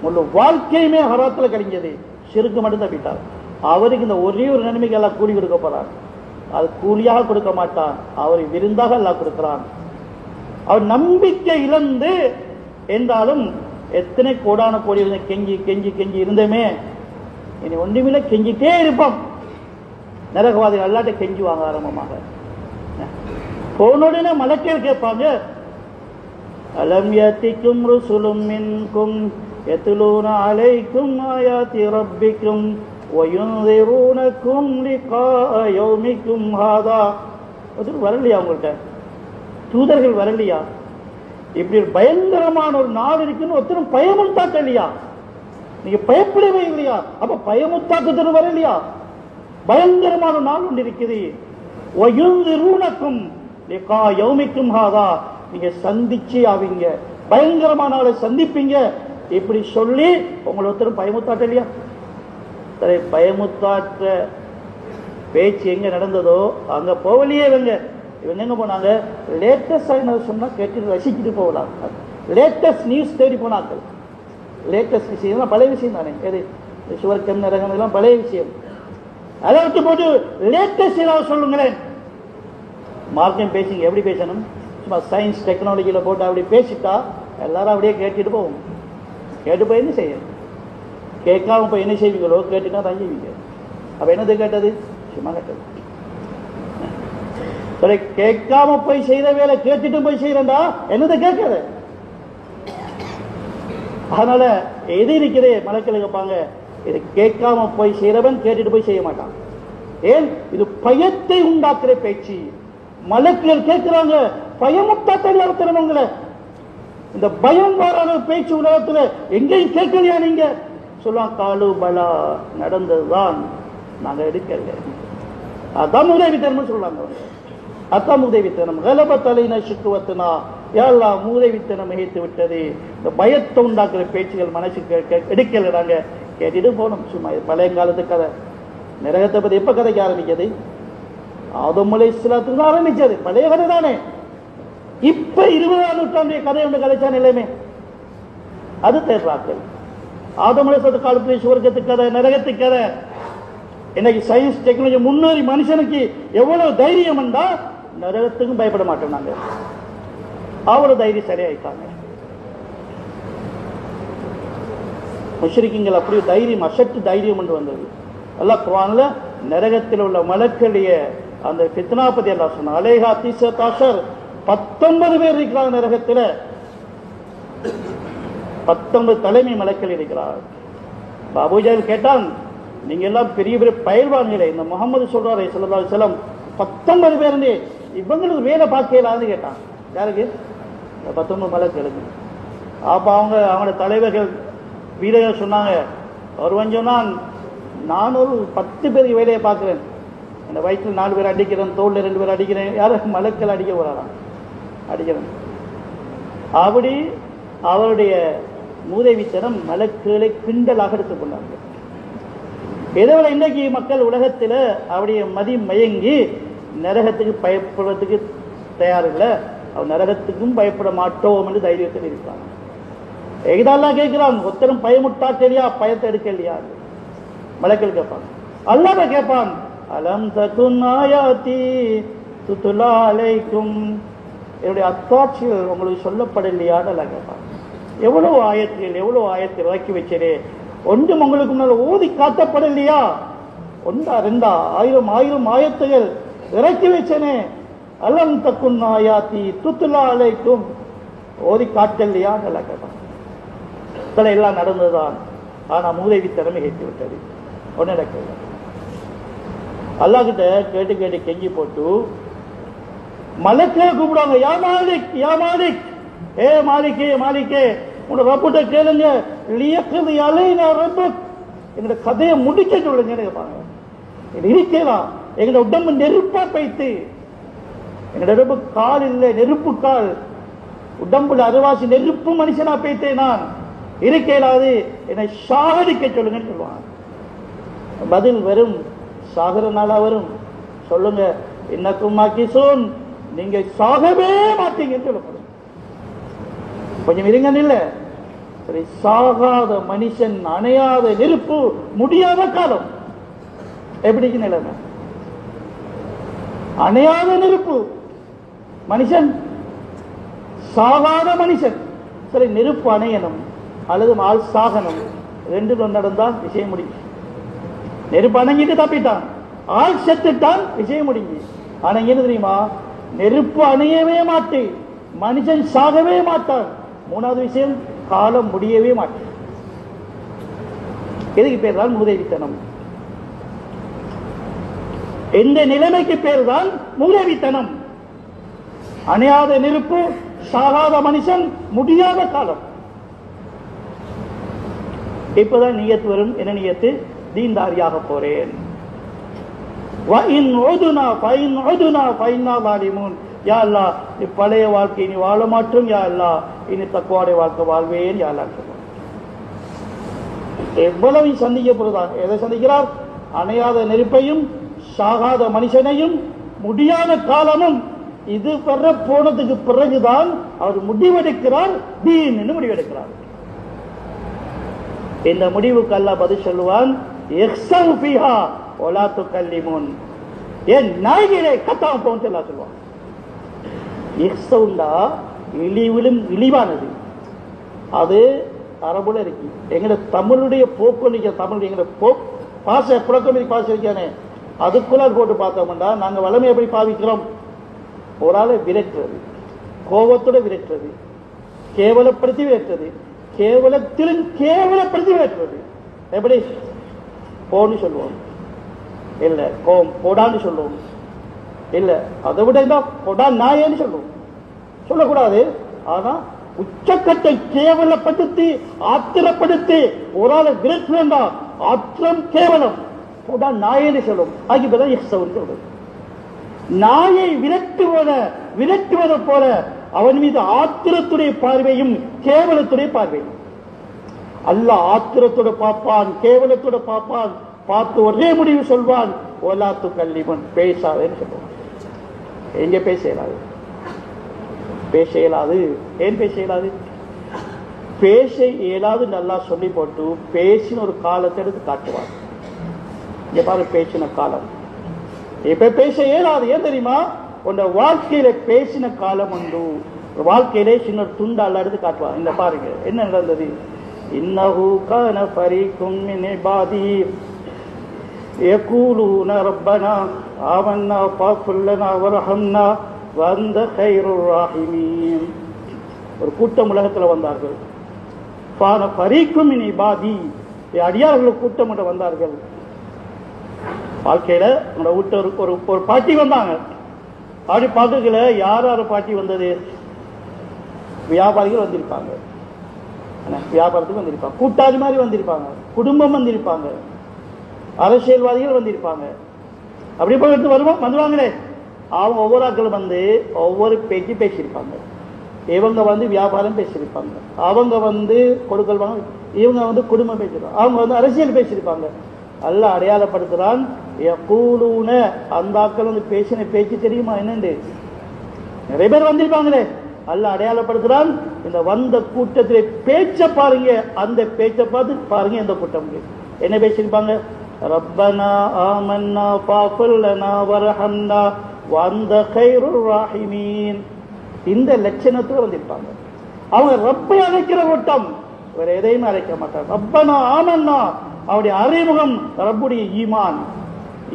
முழு வாழ்க்கையுமே ஹராத்துல கழிஞ்சது, ஷிர்க் மட்டும் தப்பித்தார். அவருக்கு இந்த ஒரே ஒரு நன்மைக்கு எல்லாம் கூலி கொடுக்க போறார். அது கூலியாக கொடுக்க மாட்டான், அவர் விருந்தாக எல்லாம் கொடுக்கிறான். அவர் நம்பிக்கை இழந்து என்றாலும் எத்தனை கோடான கோடி கெஞ்சி கெஞ்சி கெஞ்சி இருந்தமே, இனி ஒன்றுமில்லை கெஞ்சிட்டே இருப்போம். நரகவாதிகள் அல்லாட்ட கெஞ்சுவாங்க ஆரம்பமாக. போனோடனே மலக்கேல் கேட்பாங்க, அலம் யத்திக்கும் ருசுலும் மின்கும் யத்லூன அலைக்கும் ஆயாத்தி ரப்பிக்கும் வயுன்திரூனக்கும் லிகா யௌமிக்கும் ஹாதா. அது வரலையா உங்கள்கிட்ட? தூதர்கள் வரலையா? இப்படி பயங்கரமான ஒரு நாள் இருக்குன்னு ஒருத்தரும் பயமுத்தாக்க இல்லையா? நீங்க பயப்படவே இல்லையா? அப்ப பயமுத்தாக்குத்தரு வரலையா? பயங்கரமான நாள் ஒன்று இருக்குது. வயுன்திரூனக்கும் லிகா யௌமிக்கும் ஹாதா. நீங்க சந்திச்சு ஆவீங்க, பயங்கரமான நாளை சந்திப்பீங்க. இப்படி சொல்லி உங்களை ஒருத்தரும் பயமுத்தாட்ட இல்லையா? சரி, பயமுத்தாற்ற பேச்சு எங்க நடந்ததோ அங்க போகலையே. இவங்க எங்க போனாங்க? லேட்டஸ்ட் சொன்னா கேட்டு ரசிச்சுட்டு போகலாம். லேட்டஸ்ட் நியூஸ் தேடி போனார்கள். லேட்டஸ்ட் விஷயம் பழைய விஷயம் தானே. எது சுவர்க்கம் நரகம் இதெல்லாம் பழைய விஷயம். அதை விட்டு போட்டு லேட்டஸ்ட் ஏதாவது சொல்லுங்களேன். மார்க்கம் பேசிங்க, எப்படி பேசணும்? சும்மா சயின்ஸ் டெக்னாலஜியில போட்டு அப்படி பேசிட்டா எல்லாரும் அப்படியே கேட்டுட்டு போவோம். கேட்டு போய் என்ன செய்ய? கேட்காம போய் என்ன செய்வீங்களோ கேட்டுட்டா தான் செய்வீங்க. அப்ப என்னது கேட்டது? சும்மா கேட்டது. சரி, கேட்காம போய் செய்த வேலை கேட்டுட்டு போய் செய்யறா என்னது கேட்கறது? அதனால எது இருக்கிறதே மலக்கள் கேட்பாங்க, இது கேட்காம போய் செய்யறவன் கேட்டுட்டு போய் செய்ய மாட்டான். ஏன்? இது பயத்தை உண்டாக்குற பேச்சு. மலக்குகள் கேட்கிறாங்க, பயமுட்டா தெரியாதவங்களை. இந்த பயம் வராத பேச்சு உலகத்துல எங்கேயும் கேட்கலையா? நீங்க சொல்லுவாங்க, காலு பலா, நடந்ததுதான், நாங்க எடுக்கல. அதான் மூதேவித்தனம் சொல்றாங்க. அதான் மூதேவித்தனம். கலபத்தலைன சுக்குவத்தனா, யாரெல்லாம் மூதேவித்தனம் மிகைத்து விட்டது. இந்த பயத்தை உண்டாக்குற பேச்சுகள் மனசுக்கு எடுக்கல. நாங்க கேட்டுட்டு போனோம். சும்மா பழைய காலத்து கதை. நரகத்தை பத்தி எப்ப கதைக்கு ஆரம்பிச்சது? ஆதம் அலைஹிஸ்ஸலாத்துக்கு தான் ஆரம்பிச்சது. பழைய கதை தானே. இப்ப 20ஆம் நூற்றாண்டுடைய கதை ஒன்று கதைச்சா நிலைமை அது தேர்வாக்கள். ஆதம் அலைஹிஸ்ஸலாத்து காலத்துல சுவர்க்கத்து கதை, நரகத்து கதை. இன்னைக்கு சயின்ஸ் டெக்னாலஜி முன்னேறி மனுஷனுக்கு எவ்வளவு தைரியம் என்றா நரகத்துக்கும் பயப்பட மாட்டோம் நாங்க. அவ்வளவு தைரியம் சரியாயிட்டாங்க. முஷ்ரிக்குங்கள் அப்படி தைரியம், அசட்டு தைரியம் என்று வந்தது. அல்லாஹ் குர்ஆன்ல நரகத்தில் உள்ள மலக்களுடைய அந்த ஃபித்னா பத்தி அல்லாஹ் சொன்னான். அலைஹா தீசத்தாஷர், 19 பேர் இருக்கிறாங்க நரகத்தில். 19 தலைமை மலக்கள் இருக்கிறார். அபூஜஹல் கேட்டான், நீங்க எல்லாம் பெரிய பெரிய பயில்வான்களே, இந்த முகமது சொல்றாரு ஸல்லல்லாஹு அலைஹி வஸல்லம் 19 பேர் இவங்களுக்கு வேலை பார்க்கலான்னு கேட்டான். யாருக்கு? 19 மலக்களுக்கு. அப்ப அவங்களோட தலைவர்கள் வீரர்கள் சொன்னாங்க, ஒருவன் சொன்னான், நான் ஒரு 10 பேருக்கு வேலையை பார்க்கிறேன். இந்த வயிற்றில் 4 பேர் அடிக்கிறேன், தோல்ல 2 பேர் அடிக்கிறேன். யாரும் மலக்கள் அடிக்க போறாராம், அடிக்கிறேன். அப்படி அவருடைய மூதேவித்தனம் மலக்குகளை கிண்டலாக எடுத்துக்கொண்டார்கள். இதோட இன்றைக்கு மக்கள் உலகத்தில் அப்படியே மதி மயங்கி நரகத்துக்கு பயப்படுறதுக்கு தயார் இல்லை. அவன் நரகத்துக்கும் பயப்பட மாட்டோம் என்று தைரியத்தில் இருக்கிறாங்க. எதெல்லாம் கேட்கிறான், ஒருத்தரும் பயமுட்டாட்டலையா, பயத்தை எடுக்கலையா? மலக்கள் கேட்பான், அல்லாஹ் கேட்பான், அலம் தகுன் ஆயாத்தி துத்லா அலைக்கும், என்னுடைய அத்தாட்சிகள் உங்களுக்கு சொல்லப்படலையான்னு எல்லாம் கேட்பான். எவ்வளவு ஆயத்தில் இறக்கி வச்சதே, ஒன்றும் உங்களுக்கு முன்னால் ஓதி காட்டப்படலையா? ஒன்றா ரெண்டா ஆயிரம் ஆயத்துகள் இறக்கி வச்சனே, அலம் தகுன் ஆயாத்தி துத்லா அலைக்கும், ஓதி காட்டலையான்னு எல்லாம் கேட்பான். எல்லாம் நடந்ததுதான். ஆனா மூதேவித்தனமே கேட்டு விட்டது. ஒன்னு நடக்கல. அல்லாஹ் கிட்ட கேட்டு கேட்டு கெஞ்சி போட்டு மலக்கே கூப்பிடுவாங்க, யா மாலிக் யா மாலிக், ஏ மாலிக்கே மாலிக்கே, உன்னோட ரப்புட்ட கேளுங்க, லியக்குது அலைனா ரப்புக், எங்களோட கதையை முடிக்க சொல்லுங்க கேட்பாங்க. இருக்கலாம் எங்களோட உடம்பு நெருப்பா பைத்து, எங்களோட ரப்பு கால் இல்லை, நெருப்பு கால், உடம்புல அருவாசி நெருப்பு மனுஷனா பைத்தேன் நான், இருக்கலாது, என்னை சாகடிக்க சொல்லுங்கன்னு சொல்லுவாங்க. பதில் வரும், சாகர நாளா வரும். சொல்லுங்க, இன்னக்கும் மாக்கிசோன், நீங்க சாகவே மாட்டீங்கன்னு சொல்லப்படும். கொஞ்சம் இருங்கன்னு இல்லை, சரி, சாகாத மனுஷன், அணையாத நெருப்பு, முடியாத காலம். எப்படிக்கு நிலைமை? அணையாத நெருப்பு மனுஷன், சாகாத மனுஷன். சரி, நெருப்பு அணையணும் அல்லது ஆள் சாகனம், ரெண்டு நடந்தா விஷயம் முடிஞ்சு. நெருப்பு அணங்கிட்டு தப்பிட்டான், ஆள் செத்துட்டான், விஷயம் முடிஞ்சு. ஆனா என்ன தெரியுமா, நெருப்பு அணையவே மாட்டு, மனுஷன் சாகவே மாட்டான். மூணாவது விஷயம், காலம் முடியவே மாட்டான். எதுக்கு பேர் தான் மூதேவித்தனம். எந்த நிலைமைக்கு பேர் தான் மூதேவித்தனம். அணையாத நெருப்பு, சாகாத மனுஷன், முடியாத காலம். இப்பதான் நியத்து வரும். என்ன நியத்து? தீன்தாரியாக போறேன். யா அல்லாஹ், பழைய வாழ்க்கை இனி வாழ மாட்டோம், யா அல்லாஹ் இனி தக்குவாடைய வாழ்க்கை வாழ்வேன், யா அல்லாஹ் சொல்லுவார். எவ்வளவு சந்திக்க போறதாக, எதை சந்திக்கிறார்? அணையாத நெருப்பையும், சாகாத மனுஷனையும், முடியாத காலமும். இது பெற போனதுக்கு பிறகுதான் அவர் முடிவெடுக்கிறார், தீன் என்று முடிவெடுக்கிறார். இந்த முடிவுக்கு அல்லாஹ் பதில் சொல்லுவான், இஹ்ஸவு ஃபீஹா வலா துகல்லிமுன், ஏன் நாய்களே கத்தாம போன்னு எல்லாம் சொல்லுவான். இஹ்ஸவுண்டா இழிவிலும் இழிவானது. அது அரபுல இருக்கு. எங்கட தமிழுடைய போக்கு, தமிழ் எங்கட பாச புழக்கம் பாச இருக்கானே, அதுக்குள்ள போட்டு பார்த்தோம்னா நாங்க வளமை எப்படி பாவிக்கிறோம்? ஒரு ஆளை விரட்டுறது, கோபத்தோட விரட்டுறது, கேவலப்படுத்தி விரட்டுறது, கேவலத்திலும் கேவலப்படுத்தி விரட்டுறது. எப்படி? போன்னு சொல்லுவோம், இல்ல கோம் போடான்னு சொல்லுவோம், இல்ல அதை விட போடா நாயன்னு சொல்லுவோம். சொல்லக்கூடாது. ஆனா உச்சக்கட்டை கேவலப்படுத்தி ஆத்திரப்படுத்தி ஒரு ஆளை விரட்டு வேண்டாம், ஆத்திரம் கேவலம், போடா நாயன்னு சொல்லுவோம். ஆகிப்பதான் எக்ஸவுன்னு சொல்றது. நாயை விரட்டுவதை போல அவன் மீது ஆத்திரத்துடைய பார்வையும் கேவலத்துடைய பார்வையும். அல்லாஹ் ஆத்திரத்தோட பார்ப்பான், கேவலத்தோட பார்ப்பான். பார்த்து ஒரே முடிவு சொல்வான், ஒலா துகல்லிமுன், பேசாதேன்னு சொல்லுவான். எங்க பேச இயலாது? பேச இயலாது. ஏன் பேச இயலாது? பேச இயலாது நல்லா சொல்லி போட்டு பேசின ஒரு காலத்தை எடுத்து காட்டுவார். இங்க பாரு, பேசின காலம். இப்ப பேச இயலாது. ஏன் தெரியுமா? உன் வாழ்க்கையில பேசின காலம் உண்டு. வாழ்க்கையிலே சின்ன துண்டால எடுத்து காட்டுவார். இந்த பாருங்க என்ன நடந்தது. இன்னஹு கான ஃபரீகும் மின் இபாதி யகூலூன ரப்பனா ஆமன்னா ஃபக்ஃபிர் லனா வர்ஹம்னா வஅன்த கைருர் ராஹிமீன். ஒரு கூட்டம் உலகத்தில் வந்தார்கள். கான ஃபரீகும் மின் இபாதி, அடியார்கள் கூட்டம் வந்தார்கள். வாழ்க்கையில உங்களோட வீட்டு ஒரு பாட்டி வந்தாங்க. அப்படி பார்க்கல யார் யார் பாட்டி வந்தது? வியாபாரிகள் வந்திருப்பாங்க, வியாபாரத்துக்கு வந்திருப்பாங்க, கூட்டாளி மாதிரி வந்திருப்பாங்க, குடும்பம் வந்திருப்பாங்க, அரசியல்வாதிகள் வந்திருப்பாங்க. அப்படி போய் வந்துவாங்களே, அவங்க ஒவ்வொரு ஆட்களும் வந்து ஒவ்வொரு பேச்சு பேசியிருப்பாங்க. இவங்க வந்து வியாபாரம் பேசியிருப்பாங்க, அவங்க வந்து கொடுக்கல் வாங்க, இவங்க வந்து குடும்பம் பேசியிருப்பாங்க, அவங்க வந்து அரசியல் பேசியிருப்பாங்க. அல்லாஹ் அடையாளப்படுத்துறான். யகூலூன, அந்த ஆட்கள் வந்து பேசின பேச்சு தெரியுமா என்னண்டு? நிறைய பேர் வந்திருப்பாங்களே, அல்லாஹ் அடையாளப்படுத்துறான். இந்த வந்த கூட்டத்திலே பேச்ச பாருங்க, அந்த பேச்சை பார்த்து பாருங்க இந்த கூட்டம் என்ன பேசியிருப்பாங்க. ரப்பனா ஆமன்னா ஃபாஃபிர் லனா வர்ஹம்னா வஅன்த கைருர் ராஹிமீன். இந்த லட்சணத்தோடு வந்திருப்பாங்க. அவங்க ரப்பை அழைக்கிற கூட்டம், வேற எதையுமே அழைக்க மாட்டாங்க. ரப்பனா ஆமன்னா, அவருடைய அறிமுகம் ரப்புடைய ஈமான்,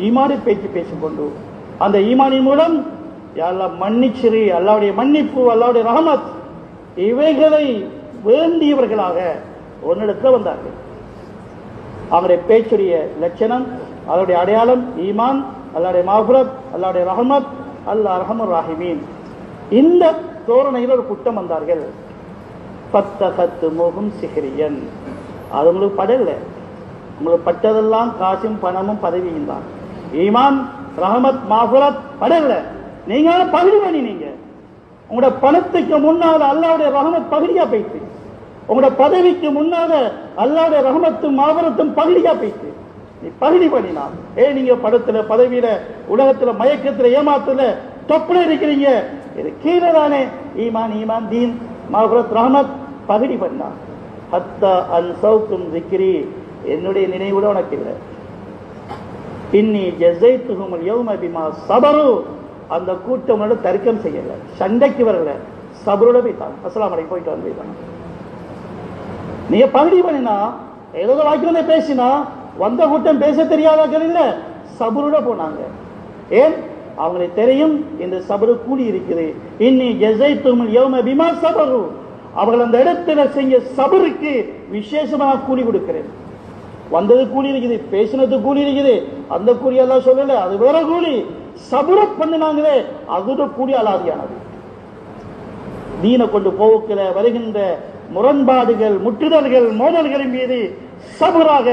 ஈமானை பேச்சு பேசிக்கொண்டு அந்த ஈமானின் மூலம் அல்லாஹ் மன்னிச்சிரு, அல்லாஹ்வுடைய மன்னிப்பு, அல்லாஹ்வுடைய ரஹமத், இவைகளை வேண்டியவர்களாக ஒன்னிடத்தில் வந்தார்கள். அவருடைய பேச்சுடைய லட்சணம், அவருடைய அடையாளம் ஈமான், அல்லாஹ்வுடைய மஃபிரத், அல்லாஹ்வுடைய ரஹமத், அல்லாஹ் அர்ஹமுர் ராஹிமீன். இந்த தோரணையில் ஒரு கூட்டம் வந்தார்கள். பத்தகத்து முகும் சிஹ்ரியன், அது உங்களுக்கு படல, உங்களுக்கு பட்டதெல்லாம் காசும் பணமும் பதவியும் தான். ஈமான் ரஹமத் மஃபிரத் படல, நீங்க பகுதி பண்ணினீங்க. உங்களோட பணத்துக்கு முன்னால அல்லாஹ்வுடைய ரஹமத் பகுதியா போயிட்டு, உங்களோட பதவிக்கு முன்னால அல்லாஹ்வுடைய ரஹமத்தும் மஃபிரத்தும் பகுதியா போயிட்டு நீ பகுதி பண்ணினா. நீங்க படத்துல பதவியில உலகத்துல மயக்கத்துல ஏமாத்துல தொப்புல இருக்கிறீங்க, இது கீழே தானே. ஈமான் ஈமான் தீன் மஃபிரத் ரஹமத் பகுதி பண்ணா. ஹத்தா அன்சௌக்கும் ஸிக்ரி, என்னுடைய நினைவுட உனக்கு இல்லை. இன்னி ஜஸைத்துஹுமுல் யௌம பிமா ஸபரு, அந்த கூட்டமோட தர்க்கம் செய்யல, சண்டைக்கு வரல, சபரோட போயிட்டாங்க. அஸ்ஸலாமு அலைக்கும் போயிட்டு வந்து போயிட்டாங்க. நீங்க பகுதி பண்ணினா ஏதோ வாக்கியமே பேசினா வந்த கூட்டம் பேச தெரியாதாக்கள் இல்ல, சபரோட போனாங்க. ஏன்? அவங்களுக்கு தெரியும் இந்த சபரு கூலி இருக்குது. இன்னி ஜஸைத்துஹுமுல் யௌம பிமா ஸபரு, அவர்கள் அந்த இடத்துல செஞ்ச சபருக்கு விசேஷமாக கூலி கொடுக்கிறேன். வந்தது கூலி இருக்குது, பேசினது கூலி இருக்குது, அந்த கூலி எல்லாம் சொல்லல, அது வேற கூலி. சபுர பண்ணினாங்களே, அதோட கூலி அலாதியானது. தீனை கொண்டு போக்கல வருகின்ற முரண்பாடுகள், முற்றுதல்கள், மோதல்களின் மீது சபுராக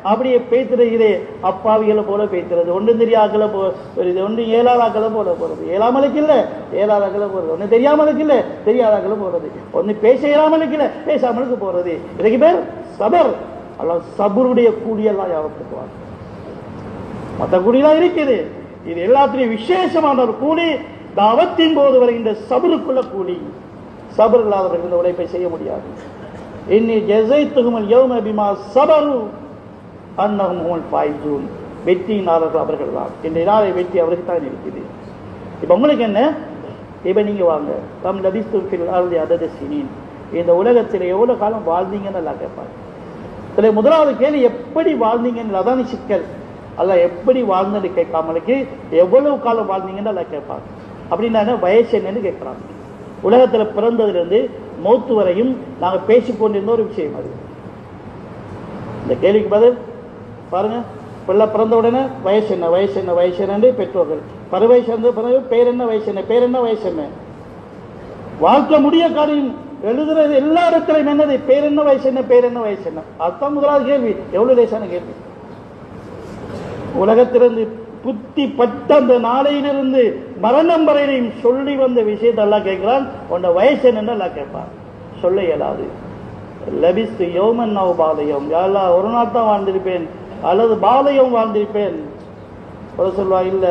அப்படியே பேய்த்திருக்கிறே. அப்பாவிகளை போல பேய்க்கிறது, ஒன்றும் தெரியாக்களை போறது, ஒன்றும் ஏழாதாக்களை போல போறது, ஏழாமலுக்கு இல்லை ஏழாதாக்களை போறது, ஒன்றும் தெரியாமலுக்கு இல்லை தெரியாதாக்களை போறது, ஒன்று பேச இயலாமலுக்கு இல்லை பேசாமலுக்கு போறது. இதுக்கு பேர் சபர். அல்ல சபருடைய கூலியெல்லாம் யாவத்துக்குவாங்க. மற்ற கூலியெல்லாம் இருக்குது, இது எல்லாத்திலையும் விசேஷமான ஒரு கூலி தாவத்தின் போது வருகின்ற சபருக்குள்ள கூலி. சபர் இல்லாதவர்கள் இந்த உழைப்பை செய்ய முடியாது. இன்னி ஜஸைத்துஹுமுல் யௌம பிமா ஸபரு அன்னஹும் ஹுமுல் ஃபாயிசூன், வெற்றியினாளர்கள் அவர்கள் தான். இன்றைய நாளை வெற்றி அவருக்கு தான் இருக்குது. இப்போ உங்களுக்கு என்ன? இப்போ நீங்க வாங்க, கம் லபிஸ்து ஃபில் அர்தி அதத சினீன், இந்த உலகத்தில் எவ்வளவு காலம் வாழ்ந்தீங்கன்னு எல்லாம் கேட்பாங்க. இதில் முதலாவது கேள்வி எப்படி வாழ்ந்தீங்கன்னு, அதான் சிக்கல். அல்ல எப்படி வாழ்ந்தது கேட்காமலுக்கு எவ்வளவு காலம் வாழ்ந்தீங்கன்னு எல்லாம் கேட்பாங்க. அப்படின்னா வயசு என்னன்னு கேட்குறாங்க. உலகத்தில் பிறந்ததுலேருந்து மௌத்து வரையும் நாங்கள் பேசிக்கொண்டிருந்த ஒரு விஷயம் அது. இந்த கேள்விக்கு பதில் பாருங்க. பிள்ளை பிறந்த உடனே வயசு என்ன வயசு என்ன வயசு என்னன்னு பெற்றோர்கள், பருவயசு இருந்த பிறகு பேர் என்ன வயசு என்ன பேர் என்ன வயசு என்ன, வாழ்க்கை முடிய காரியம் எழுதுறது எல்லா இடத்துலையும் என்னது பேர் என்ன வயசு என்ன பேர் என்ன வயசு என்ன. அதுதான் முதலாவது கேள்வி. எவ்வளவு லேசான கேள்வி. உலகத்திலிருந்து புத்தி பட்ட அந்த நாளையிலிருந்து மரணம் வரையிலையும் சொல்லி வந்த விஷயத்தெல்லாம் கேட்கிறான். உன்ன வயசு என்னன்னு எல்லாம் கேட்பான். சொல்ல இயலாது. லபிஸ்து யௌமன் அவ் பாலயம், யாரெல்லாம் ஒரு நாள் தான் வாழ்ந்திருப்பேன் அல்லது பாலயம் வாழ்ந்திருப்பேன். சொல்வா இல்ல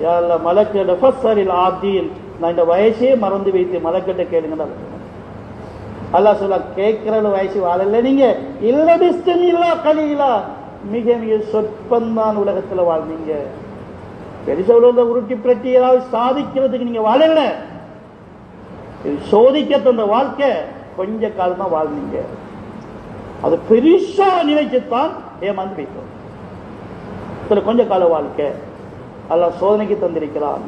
யாரெல்லாம் மலக்கட ஃபஸ்ஸரில் ஆப்தீன், நான் இந்த வயசே மறந்து வைத்து மலக்கட்ட கேளுங்க. அல்லாஹ் சொல்ல கேட்கிற வயசு வாழல நீங்க. இல்ல பிஸ்தும் இல்லா கலீலா, மிக மிக சொற்பந்தான் உலகத்துல வாழ்ந்தீங்க. பெருசா உள்ள உருட்டி பிரட்டி ஏதாவது சாதிக்கிறதுக்கு நீங்க வாழல. சோதிக்க தந்த வாழ்க்கை கொஞ்ச காலம் தான் வாழ்ந்தீங்க. அது பெருசா நினைச்சுத்தான் ஏமாந்து வைத்தோம். இதுல கொஞ்ச கால வாழ்க்கை அல்லாஹ் சோதனைக்கு தந்திருக்கிறான்.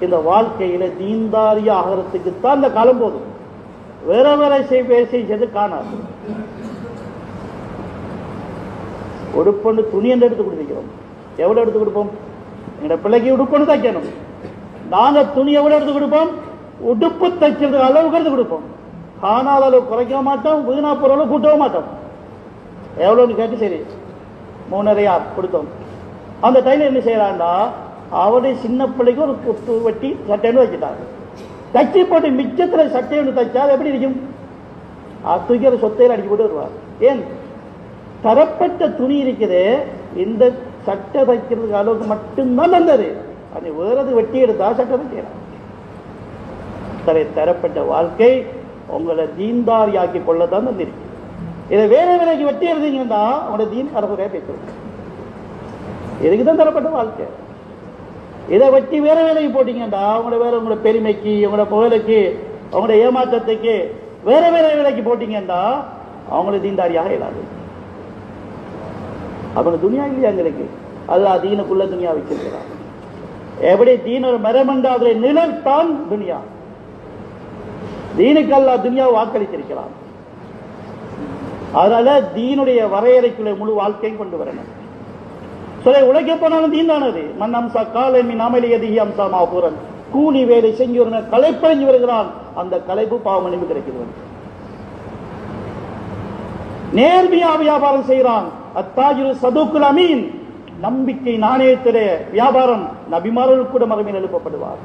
இந்த வாழ்க்கையில தீன்தாரியா ஆகிறதுக்கு தான் இந்த காலம் போதும். வேற வேற செய்து காணாது. உடுப்பொண்டு துணி என்று எடுத்து கொடுத்துக்கிறோம். எவ்வளவு எடுத்து கொடுப்போம்? எங்க பிள்ளைக்கு உடுப்பொண்டு தைக்கணும். நாங்க துணி எவ்வளவு எடுத்து கொடுப்போம்? உடுப்பு தைக்கிறது அளவுக்கு எடுத்து கொடுப்போம். ஆனால் அளவு குறைக்க மாட்டோம், வீணா பொருள் கூட்டவும் மாட்டோம். எவ்வளோன்னு கேட்டு சரி 3,500 கொடுத்தோம். அந்த டைல என்ன செய்யறாண்டா, அவருடைய சின்ன பிள்ளைக்கு ஒரு குத்து வெட்டி சட்டைன்னு வச்சுட்டாங்க. தச்சு போட்டு மிச்சத்தில் சட்டை ஒன்று தைச்சா எப்படி இருக்கும்? தூக்கிற சொத்தையில் அடிச்சு போட்டு வருவார். ஏன்? தரப்பட்ட துணி இருக்குது, இந்த சட்டை தைக்கிறதுக்கு அளவுக்கு மட்டும்தான் வந்தது. அது வேறது வெட்டி எடுத்தா சட்டை தைக்கலாம். தரப்பட்ட வாழ்க்கை உங்களை தீன்தாரியாக்கி கொள்ளத்தான் வந்திருக்கு. இதை வேற வேலைக்கு வெட்டி எடுத்தீங்கன்னா உங்களோட தீன் கடற்கரையா பேசுறது. இதுக்குதான் தரப்பட்ட வாழ்க்கை. இதை வெட்டி வேற வேலைக்கு போட்டீங்கன்னா உங்களோட வேற உங்களோட பெருமைக்கு, உங்களோட புகழுக்கு, அவங்களோட ஏமாற்றத்துக்கு வேற வேற வேலைக்கு போட்டீங்கன்னா அவங்கள தீன்தாரியாக இயலாது. அவங்க துணியா இல்லையா எங்களுக்கு? அல்லாஹ் தீனுக்குள்ள துணியா வச்சிருக்கிறான். எப்படி தீன் ஒரு மரமண்டா அதில் நிழல் தான் துனியா. தீனுக்கு அல்லாஹ் துனியாவை வாக்களித்திருக்கிறான். அதனால தீனுடைய வரையறைக்குள்ள முழு வாழ்க்கையும் கொண்டு வரணும். சொல்ல உழைக்க போனாலும் தீன் தானது. மன் அம்சா காலமி நாமலியதி அம்சா மாபூரன், கூலி வேலை செஞ்சு ஒரு களைப்படைஞ்சு வருகிறான், அந்த களைப்பு பாவமணிவு கிடைக்கிறது. நேர்மையா வியாபாரம் செய்கிறான், அத்தாஜிரு சதுக்குல் அமீன், நம்பிக்கை நாணயத்துடைய வியாபாரம், நபிமார்கள் கூட மறுமையில் எழுப்பப்படுவார்.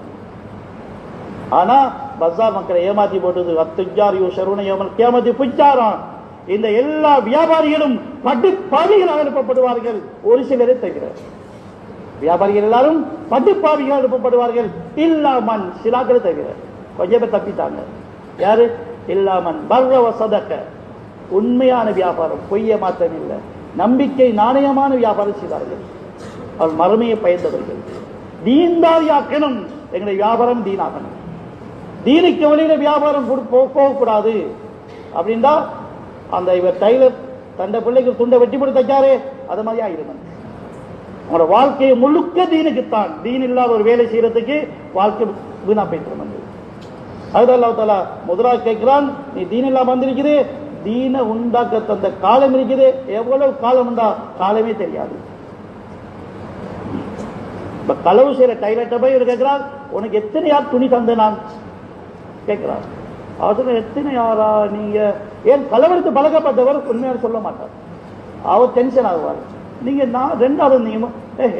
ஆனா பஜார் மக்களை ஏமாத்தி போட்டது அத்துஜார் யுஷருன யௌமல் கியாமத்தி புஜ்ஜாரான். இந்த எல்லா வியாபாரிகளும் படுபாவிகளாக எழுப்பப்படுவார்கள், ஒரு சிலரை தவிர. வியாபாரிகள் எல்லாரும் படுபாவிகளாக எழுப்பப்படுவார்கள், இல்லாமன் சிலாக்களை தவிர. கொஞ்சம் பேர் தப்பித்தாங்க. யாரு? இல்லாமன் பர்ரவ சதக்க, உண்மையான வியாபாரம், பொய்ய மாற்றம் இல்லை, நம்பிக்கை நாணயமான வியாபாரம் செய்தார்கள். அவர் மறுமையை பயந்தவர்கள். தீன்தாரியாக்கணும், எங்களுடைய வியாபாரம் தீனாகணும். தீனுக்கு வழியில வியாபாரம் போகக்கூடாது அப்படின்னா அந்த இவர் டைலர் தண்டை பிள்ளைக்கு துண்டை வெட்டி போட்டு தைச்சாரே அது மாதிரி ஆயிடும். உங்களோட வாழ்க்கையை முழுக்க தீனுக்குத்தான். தீன் இல்லாத ஒரு வேலை செய்யறதுக்கு வாழ்க்கை வீணா போயிட்டு. அது அல்லாஹ் தஆலா முதலா கேட்கிறான், நீ தீன் இல்லாம வந்திருக்குது, தீனை உண்டாக்க தந்த காலம் இருக்குது. எவ்வளவு காலம் உண்டா காலமே தெரியாது. இப்ப களவு செய்யற டைலர்ட்ட போய் இவர் கேட்கிறார், உனக்கு எத்தனை யார் துணி தந்த நான் கேட்கிறார். அவர் எத்தனை யாரா நீங்க? ஏன் களவெடுத்து பழக்கப்பட்டவர் உண்மையாக சொல்ல மாட்டார். அவர் டென்ஷன் ஆகுவார். நீங்க நான் ரெண்டாவது நீங்க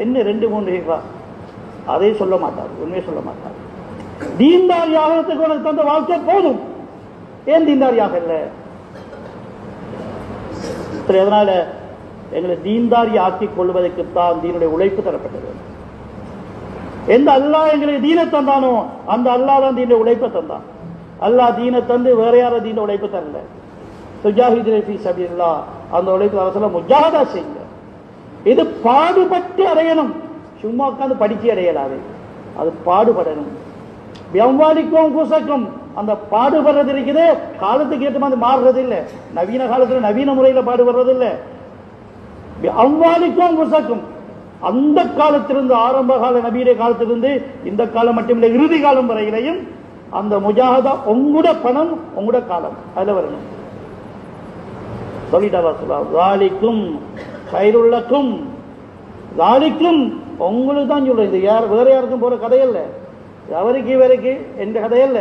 என்ன 2-3 கேட்கிறா, அதையும் சொல்ல மாட்டார், உண்மையை சொல்ல மாட்டார். தீன்தாரி ஆகிறதுக்கு உனக்கு தந்த வாழ்க்கை போதும், ஏன் தீன்தாரியாக இல்லை? அதனால எங்களை தீன்தாரி ஆக்கிக் கொள்வதற்குத்தான் தீனுடைய உழைப்பு தரப்பட்டது. எந்த அல்லாஹ் எங்களுக்கு தீனை தந்தானோ அந்த அல்லாஹ் தான் தீனுடைய உழைப்பை தந்தான். அல்லாஹ் தீனை தந்து வேற யாரும் தீன உழைப்பு தரல. சுஜாஹிதுன ஃபீ ஸபீலில்லாஹ், அந்த உழைப்பு அரசல முஜாஹதா செய்யுங்க. இது பாடுபட்டு அடையணும், சும்மா உட்காந்து படிச்சு அடையலாது. அது பாடுபடணும். வியம்வாலிக்கும் குசக்கும், அந்த பாடுபடுறது இருக்குது காலத்துக்கு ஏற்ற மாதிரி மாறுறது இல்லை. நவீன காலத்தில் நவீன முறையில் பாடுபடுறது இல்லை. அவ்வாலிக்கும் குசக்கும், அந்த காலத்திலிருந்து ஆரம்ப கால நபீரிய காலத்திலிருந்து இந்த காலம் மட்டுமில்லை, இறுதி காலம் வரையிலையும் அந்த முஜாஹதா உங்களோட பணம் உங்களோட காலம் அதுல வரணும். சொல்லிட்டாரா சொல்லலாம், தாலிக்கும் கைருள்ளக்கும், தாலிக்கும் உங்களுக்கு தான் சொல்றேன். இது யார் வேற யாருக்கும் போற கதையல்ல, அவருக்கு இவருக்கு எந்த கதையல்ல,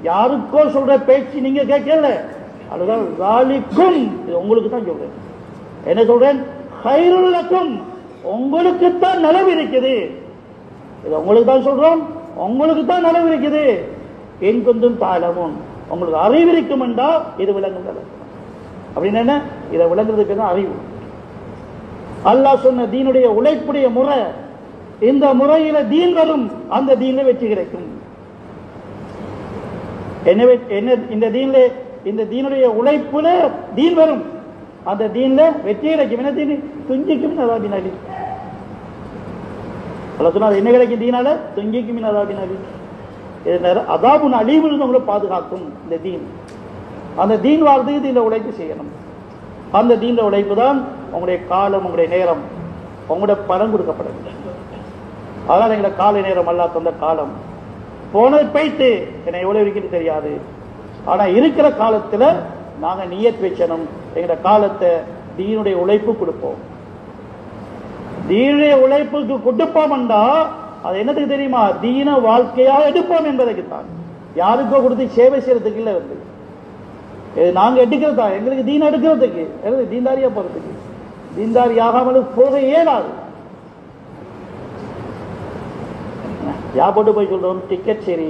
யாருக்கோ சொல்ற பேச்சு நீங்க கேட்கல. அதுதான் தாலிக்கும், இது உங்களுக்கு தான் சொல்றேன். என்ன சொல்றேன்? கைருள்ளக்கும், உங்களுக்குத்தான் நலவு இருக்குது. இது உங்களுக்கு தான் சொல்றோம், உங்களுக்கு தான் நலவு இருக்குது. என் கொஞ்சம் தாளமும், உங்களுக்கு அறிவு இருக்கும் என்றா இது விளங்குங்கள். அப்படின்னு என்ன? இதை விளங்குறதுக்கு தான் அறிவு. அல்லாஹ் சொன்ன தீனுடைய உழைப்புடைய முறை, இந்த முறையில தீன் வரும், அந்த தீன்ல வெற்றி கிடைக்கும். எனவே என்ன இந்த தீன்ல, இந்த தீனுடைய உழைப்புல தீன் வரும், அந்த தீன்ல வெற்றி கிடைக்கும். என்ன தீன்? துஞ்சிக்கும் அதாபினாலி. அல்ல சொன்னா என்ன கிடைக்கும் தீனால? துஞ்சிக்கும் அதாபினாலி. அதாபுன் அலீமிலிருந்து உங்களை பாதுகாக்கும் இந்த தீன். அந்த தீன் வாழ்றதுக்கு தீன்ல உழைப்பு செய்யணும். அந்த தீன்ல உழைப்பு தான் உங்களுடைய காலம், உங்களுடைய நேரம், உங்களுடைய பணம் கொடுக்கப்படவில்லை. அதான் எங்களை காலை நேரம் அல்லா தந்த காலம். போனது போயிட்டு என்னை எவ்வளவு இருக்குன்னு தெரியாது. ஆனா இருக்கிற காலத்துல நாங்க நியத் வச்சணும், எங்களோட காலத்தை தீனுடைய உழைப்பு கொடுப்போம். தீனுடைய உழைப்புக்கு கொடுப்போம்டா அது என்னத்துக்கு தெரியுமா? தீன வாழ்க்கையா எடுப்போம் என்பதற்குத்தான். யாருக்கோ கொடுத்து சேவை செய்யறதுக்கு இல்லை. வந்து நாங்க எடுக்கிறதா, எங்களுக்கு தீன எடுக்கிறதுக்கு, தீன்தாரியா போறதுக்கு. தீன்தாரி ஆகாமல் போக இயலாது. யா போட்டு போய் சொல்றோம் டிக்கெட் சரி,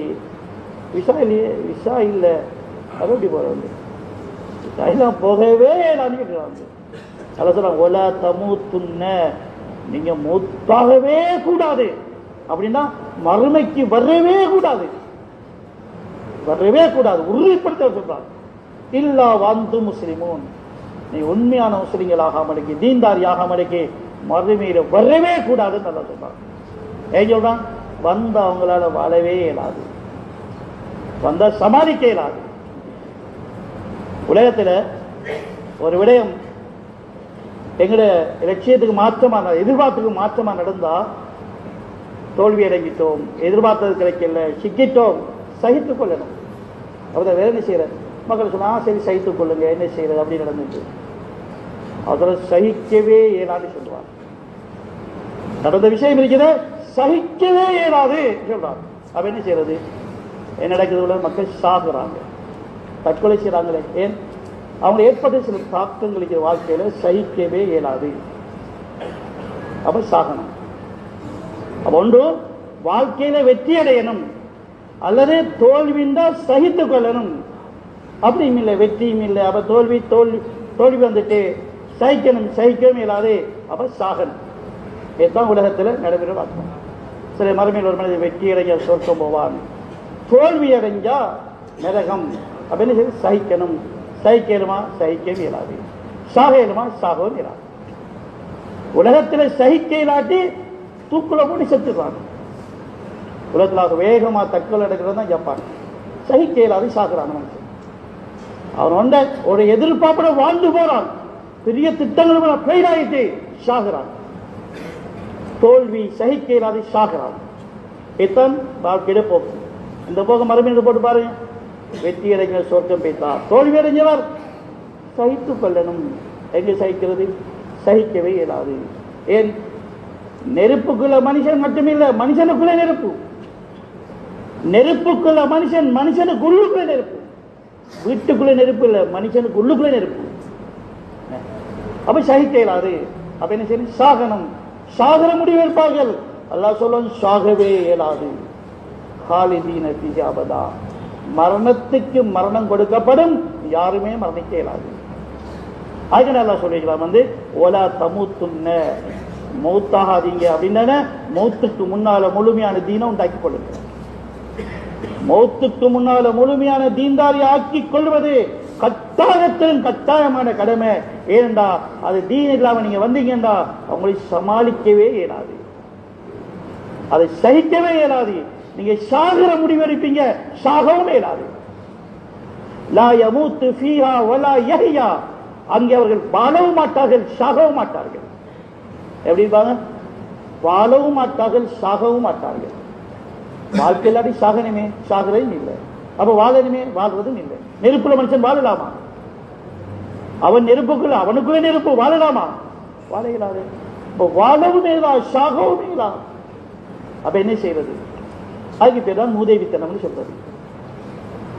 விசா இல்லையே, விசா இல்லை, அது எப்படி போறது? விசா போகவே இயலான்னு கேட்கிறாங்க. அல்ல சொல்றாங்க ஒலா தமூத்துன்ன, நீங்க மூத்தாகவே கூடாது அப்படின்னா மறுமைக்கு வரவே கூடாது, வரவே கூடாது, உறுதிப்படுத்த சொல்றாங்க. இல்லா வந்து முஸ்லிமூன், நீ உண்மையான முஸ்லிம்களாக மடக்கி தீன்தாரியாக மடக்கி மறுமையில வரவே கூடாதுன்னு நல்லா சொல்றாங்க. ஏன் சொல்றான்? வந்த அவங்களால வாழவே இயலாது, வந்தா சமாளிக்க இயலாது. உலகத்துல ஒரு விடயம் எங்கட லட்சியத்துக்கு மாற்றமா, எதிர்பார்ப்புக்கு மாற்றமா நடந்தா தோல்வி அடைஞ்சிட்டோம், எதிர்பார்த்தது கிடைக்கல, சிக்கிட்டோம், சகித்துக் கொள்ளணும். அவரை வேற என்ன செய்யற மக்கள் சொன்னா சரி சகித்துக் கொள்ளுங்க, என்ன செய்யறது அப்படி நடந்துச்சு. அவரை சகிக்கவே இயலாது சொல்றார். நடந்த விஷயம் இருக்கிற சகிக்கவே இயலாது சொல்றார். அப்ப என்ன செய்யறது? என்ன நடக்குது? மக்கள் சாகுறாங்க, தற்கொலை செய்யறாங்களே. ஏன்? அவங்க ஏற்பட்ட சில தாக்கங்களுக்கு வாழ்க்கையில சகிக்கவே இயலாது. அப்ப சாகணும். அப்ப ஒன்று வாழ்க்கையில வெற்றி அடையணும், அல்லது தோல்விந்தா சகித்துக் கொள்ளணும். அப்படியும் இல்லை, வெற்றியும் இல்லை. அப்ப தோல்வி தோல்வி தோல்வி வந்துட்டு சகிக்கணும், சகிக்கவும் இயலாது, அப்ப சாகணும். இதுதான் உலகத்துல நடைபெற அர்த்தம். சில மறுமையில் ஒரு மனிதன் வெற்றி அடைஞ்சா சொர்க்கம் போவான், தோல்வி அடைஞ்சா நரகம். அப்ப என்ன செய்ய? சகிக்கணும். சகிக்கணுமா? சகிக்கவும் இயலாது. சாகணுமா? சாகவும் இயலாது. உலகத்துல சகிக்க இல்லாட்டி தூக்குல போட்டு செத்துறாங்க. உலகத்தில் வேகமா தற்கொலை எடுக்கிறது தான் ஜப்பான். சகிக்க இயலாது, சாகுறாங்க மனுஷன். அவன் வந்த ஒரு எதிர்பார்ப்பட வாழ்ந்து போறான், பெரிய திட்டங்கள் ஃபெயில் ஆயிட்டு சாகுறான். தோல்வி சகிக்க இயலாது, சாகுறான். இத்தன் வாழ்க்கையிட போக்கு. இந்த போக மறுமையில் போட்டு பாருங்க. வெற்றி அடைஞ்ச சொர்க்கம் பேசா, தோல்வி அடைஞ்சவர் சகித்துக் கொள்ளணும். எங்க சகிக்கிறது? சகிக்கவே இயலாது. ஏன்? நெருப்புக்குள்ள மனுஷன் மட்டுமில்லை, மனுஷனுக்குள்ள நெருப்பு. நெருப்புக்குள்ள மனுஷன், மனுஷனுக்கு உள்ளுக்குள்ள நெருப்பு. வீட்டுக்குள்ள நெருப்பு இல்லை, மனுஷனுக்கு உள்ளுக்குள்ள நெருப்பு. அப்ப சகிக்க இயலாது. அப்ப என்ன செய்யணும்? சாகனம். சாகர முடிவெடுப்பார்கள். அல்லாஹ் சொல்லுவான் சாகவே இயலாது. காலிதீன ஃபீஹி அபதா, மரணத்துக்கு மரணம் கொடுக்கப்படும், யாருமே மரணிக்க இயலாது. அதுக்கு நல்லா சொல்லிக்கலாம் ஒலா தமூத்துன்ன, மௌத்தாகாதீங்க அப்படின்னா மௌத்துக்கு முன்னால முழுமையான தீனை உண்டாக்கி கொள்ளுங்க. மௌத்துக்கு முன்னால முழுமையான தீன்தாரி ஆக்கி கொள்வது கட்டாயத்திலும் கட்டாயமான கடமை. ஏனென்றா அது தீன் இல்லாம நீங்க வந்தீங்கன்னா அவங்களை சமாளிக்கவே இயலாது, அதை சகிக்கவே இயலாது. நீங்க சாகர முடிவெடுப்பீங்க, சாகவும் இயலாது. லா யமூத்து ஃபீஹா வலா யஹ்யா, அங்கே அவர்கள் வாழவும் மாட்டார்கள், சாகவும் மாட்டார்கள். எப்படி இருப்பாங்க? வாழவும் மாட்டார்கள், சாகவும் மாட்டார்கள். வாழ்க்கை இல்லாட்டி சாகனமே, சாகரையும் இல்லை. அப்ப வாழணுமே, வாழ்வதும் இல்லை. நெருப்புல மனுஷன் வாழலாமா? அவன் நெருப்புக்குள்ள, அவனுக்குள்ள நெருப்பு, வாழலாமா? வாழ இயலாது. இப்ப வாழவும் இயலா, சாகவும் இயலா. அப்ப என்ன செய்வது? அதுக்கு பேர் தான் மூதேவித்தனம்னு சொல்றது.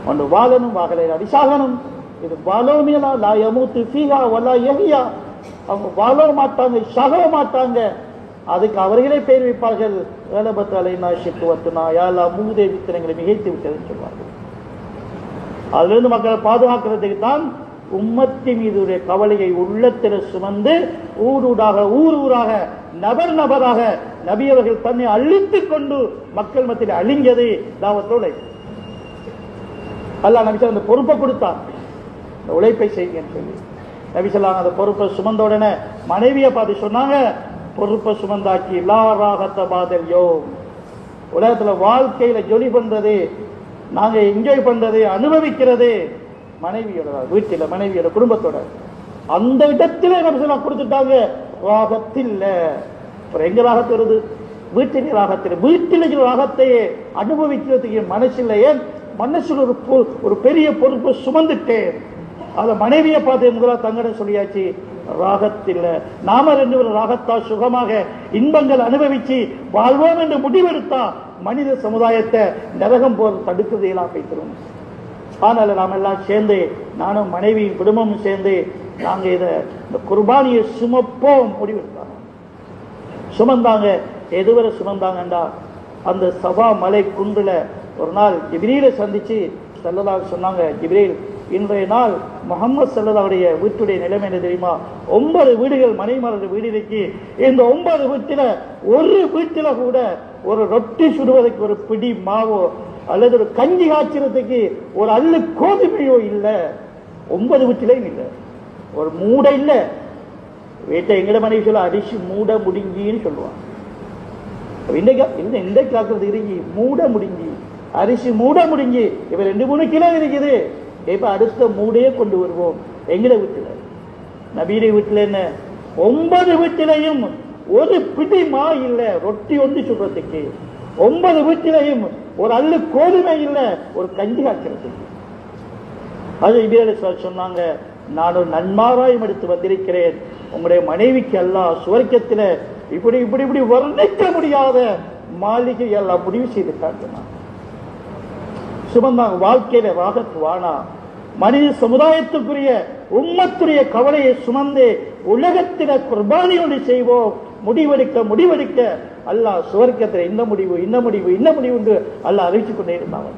ஒன்று வாழணும், வாழலாடி சாகணும். இது வாழவும் இயலா. லா யமூத்து ஃபீஹா வலா யஹ்யா, அவங்க வாழவும் மாட்டாங்க, சாகவும் மாட்டாங்க. அதுக்கு அவர்களே பெயர் வைப்பார்கள், வேலபத் அலைனா ஷிக்குவத்துனா, யாலா மூதேவித்தனங்களை மிகைத்து விட்டதுன்னு சொல்வார்கள். அதுல இருந்து மக்களை பாதுகாக்கிறதுக்கு தான் உம்மத்தின் மீதுடைய கவலையை உள்ளத்தில் சுமந்து ஊரூடாக, ஊர் ஊராக, நபர் நபராக நபி அவர்கள் தன்னை அழித்துக் கொண்டு மக்கள் மத்தியில் அழிஞ்சது தாவத்தோடு. அல்லாஹ் நபி அந்த பொறுப்பை கொடுத்தான், இந்த உழைப்பை செய்யுங்கன்னு சொல்லி. நபி சொல்லாங்க அந்த பொறுப்பை சுமந்த உடனே மனைவியை பார்த்து சொன்னாங்க, பொறுப்பை சுமந்தாக்கி லா ராகத்த பாதல் யோ, உலகத்துல வாழ்க்கையில ஜொலி பண்றது, நாங்க என்ஜாய் பண்றது, அனுபவிக்கிறது மனைவியோட, வீட்டில மனைவியோட, குடும்பத்தோட. அந்த இடத்திலே நபி ஸல்லல்லாஹு கொடுத்துட்டாங்க. ராகத்தில் எங்க ராகத்து வருது? வீட்டிலே ராகத்தில். வீட்டில் ராகத்தையே அனுபவிக்கிறதுக்கு மனசில்லை. ஏன்? மனசுல ஒரு பெரிய பொறுப்பை சுமந்துட்டேன். அத மனைவியை பார்த்து முதலா தங்கட சொல்லியாச்சு. ராகத்தில் நாம ரெண்டு பேரும் ராகத்தா சுகமாக இன்பங்கள் அனுபவிச்சு வாழ்வோம் என்று முடிவெடுத்தா மனித சமுதாயத்தை நரகம் போல தடுக்கிறது எல்லாம் வைத்திரும். ஆனால் நாம் எல்லாம் சேர்ந்து, நானும் மனைவியும் குடும்பமும் சேர்ந்து நாங்க இந்த குர்பானியை சுமப்போம் முடிவெடுத்தாங்க. சுமந்தாங்க. எதுவரை சுமந்தாங்கண்டா, அந்த சபா மலை குன்றுல ஒரு நாள் ஜிப்ரீலை சந்திச்சு ஸல்லல்லாஹு சொன்னாங்க, ஜிப்ரீல் இன்றைய நாள் முகமது ஸல்லல்லாஹுடைய வீட்டுடைய நிலைமை என்ன தெரியுமா? 9 வீடுகள் மனைவிமாருடைய வீடு இருக்கு. இந்த 9 வீட்டில ஒரு வீட்டில கூட ஒரு ரொட்டி சுடுவதற்கு ஒரு பிடி மாவோ அல்லது ஒரு கஞ்சி காய்ச்சறதுக்கு ஒரு அள்ளு கோதுமையோ இல்லை. 9 வீட்டிலையும் இல்லை. ஒரு மூட இல்லை. வீட்டை எங்கட மனைவி சொல்ல அரிசி மூட முடிஞ்சின்னு சொல்லுவான். இன்றைக்கு காக்கிறது இருக்கு மூட முடிஞ்சு, அரிசி மூட முடிஞ்சு. இப்ப 2-3 கிலோ இருக்குது. இப்ப அடுத்த மூடையே கொண்டு வருவோம். எங்கட வீட்டுல நபீரை வீட்டுல என்ன 9 வீட்டிலையும் ஒரு பிடி மா இல்லை ரொட்டி ஒன்று சுடுறதுக்கு. 9 வீட்டிலையும் ஒரு அள்ளு கோதுமை இல்லை ஒரு கஞ்சி காய்ச்சறதுக்கு. அது இவரை சொன்னாங்க, நான் ஒரு நன்மாராயம் எடுத்து வந்திருக்கிறேன். உங்களுடைய மனைவிக்கு அல்லாஹ் சுவர்க்கத்தில் இப்படி இப்படி இப்படி வர்ணிக்க முடியாத மாளிகை எல்லாம் முடிவு செய்து காட்டினான். சுமந்தாங்க வாழ்க்கையில ராகத் வானா மனித சமுதாயத்துக்குரிய உம்மத்துடைய கவலையை சுமந்து உலகத்தில குர்பானி ஒன்று செய்வோம். முடிவெடுக்க அல்லாஹ் சுவர்க்கத்தில் இந்த முடிவு என்று அல்லாஹ் அறிவித்துக் கொண்டே இருந்தாங்க.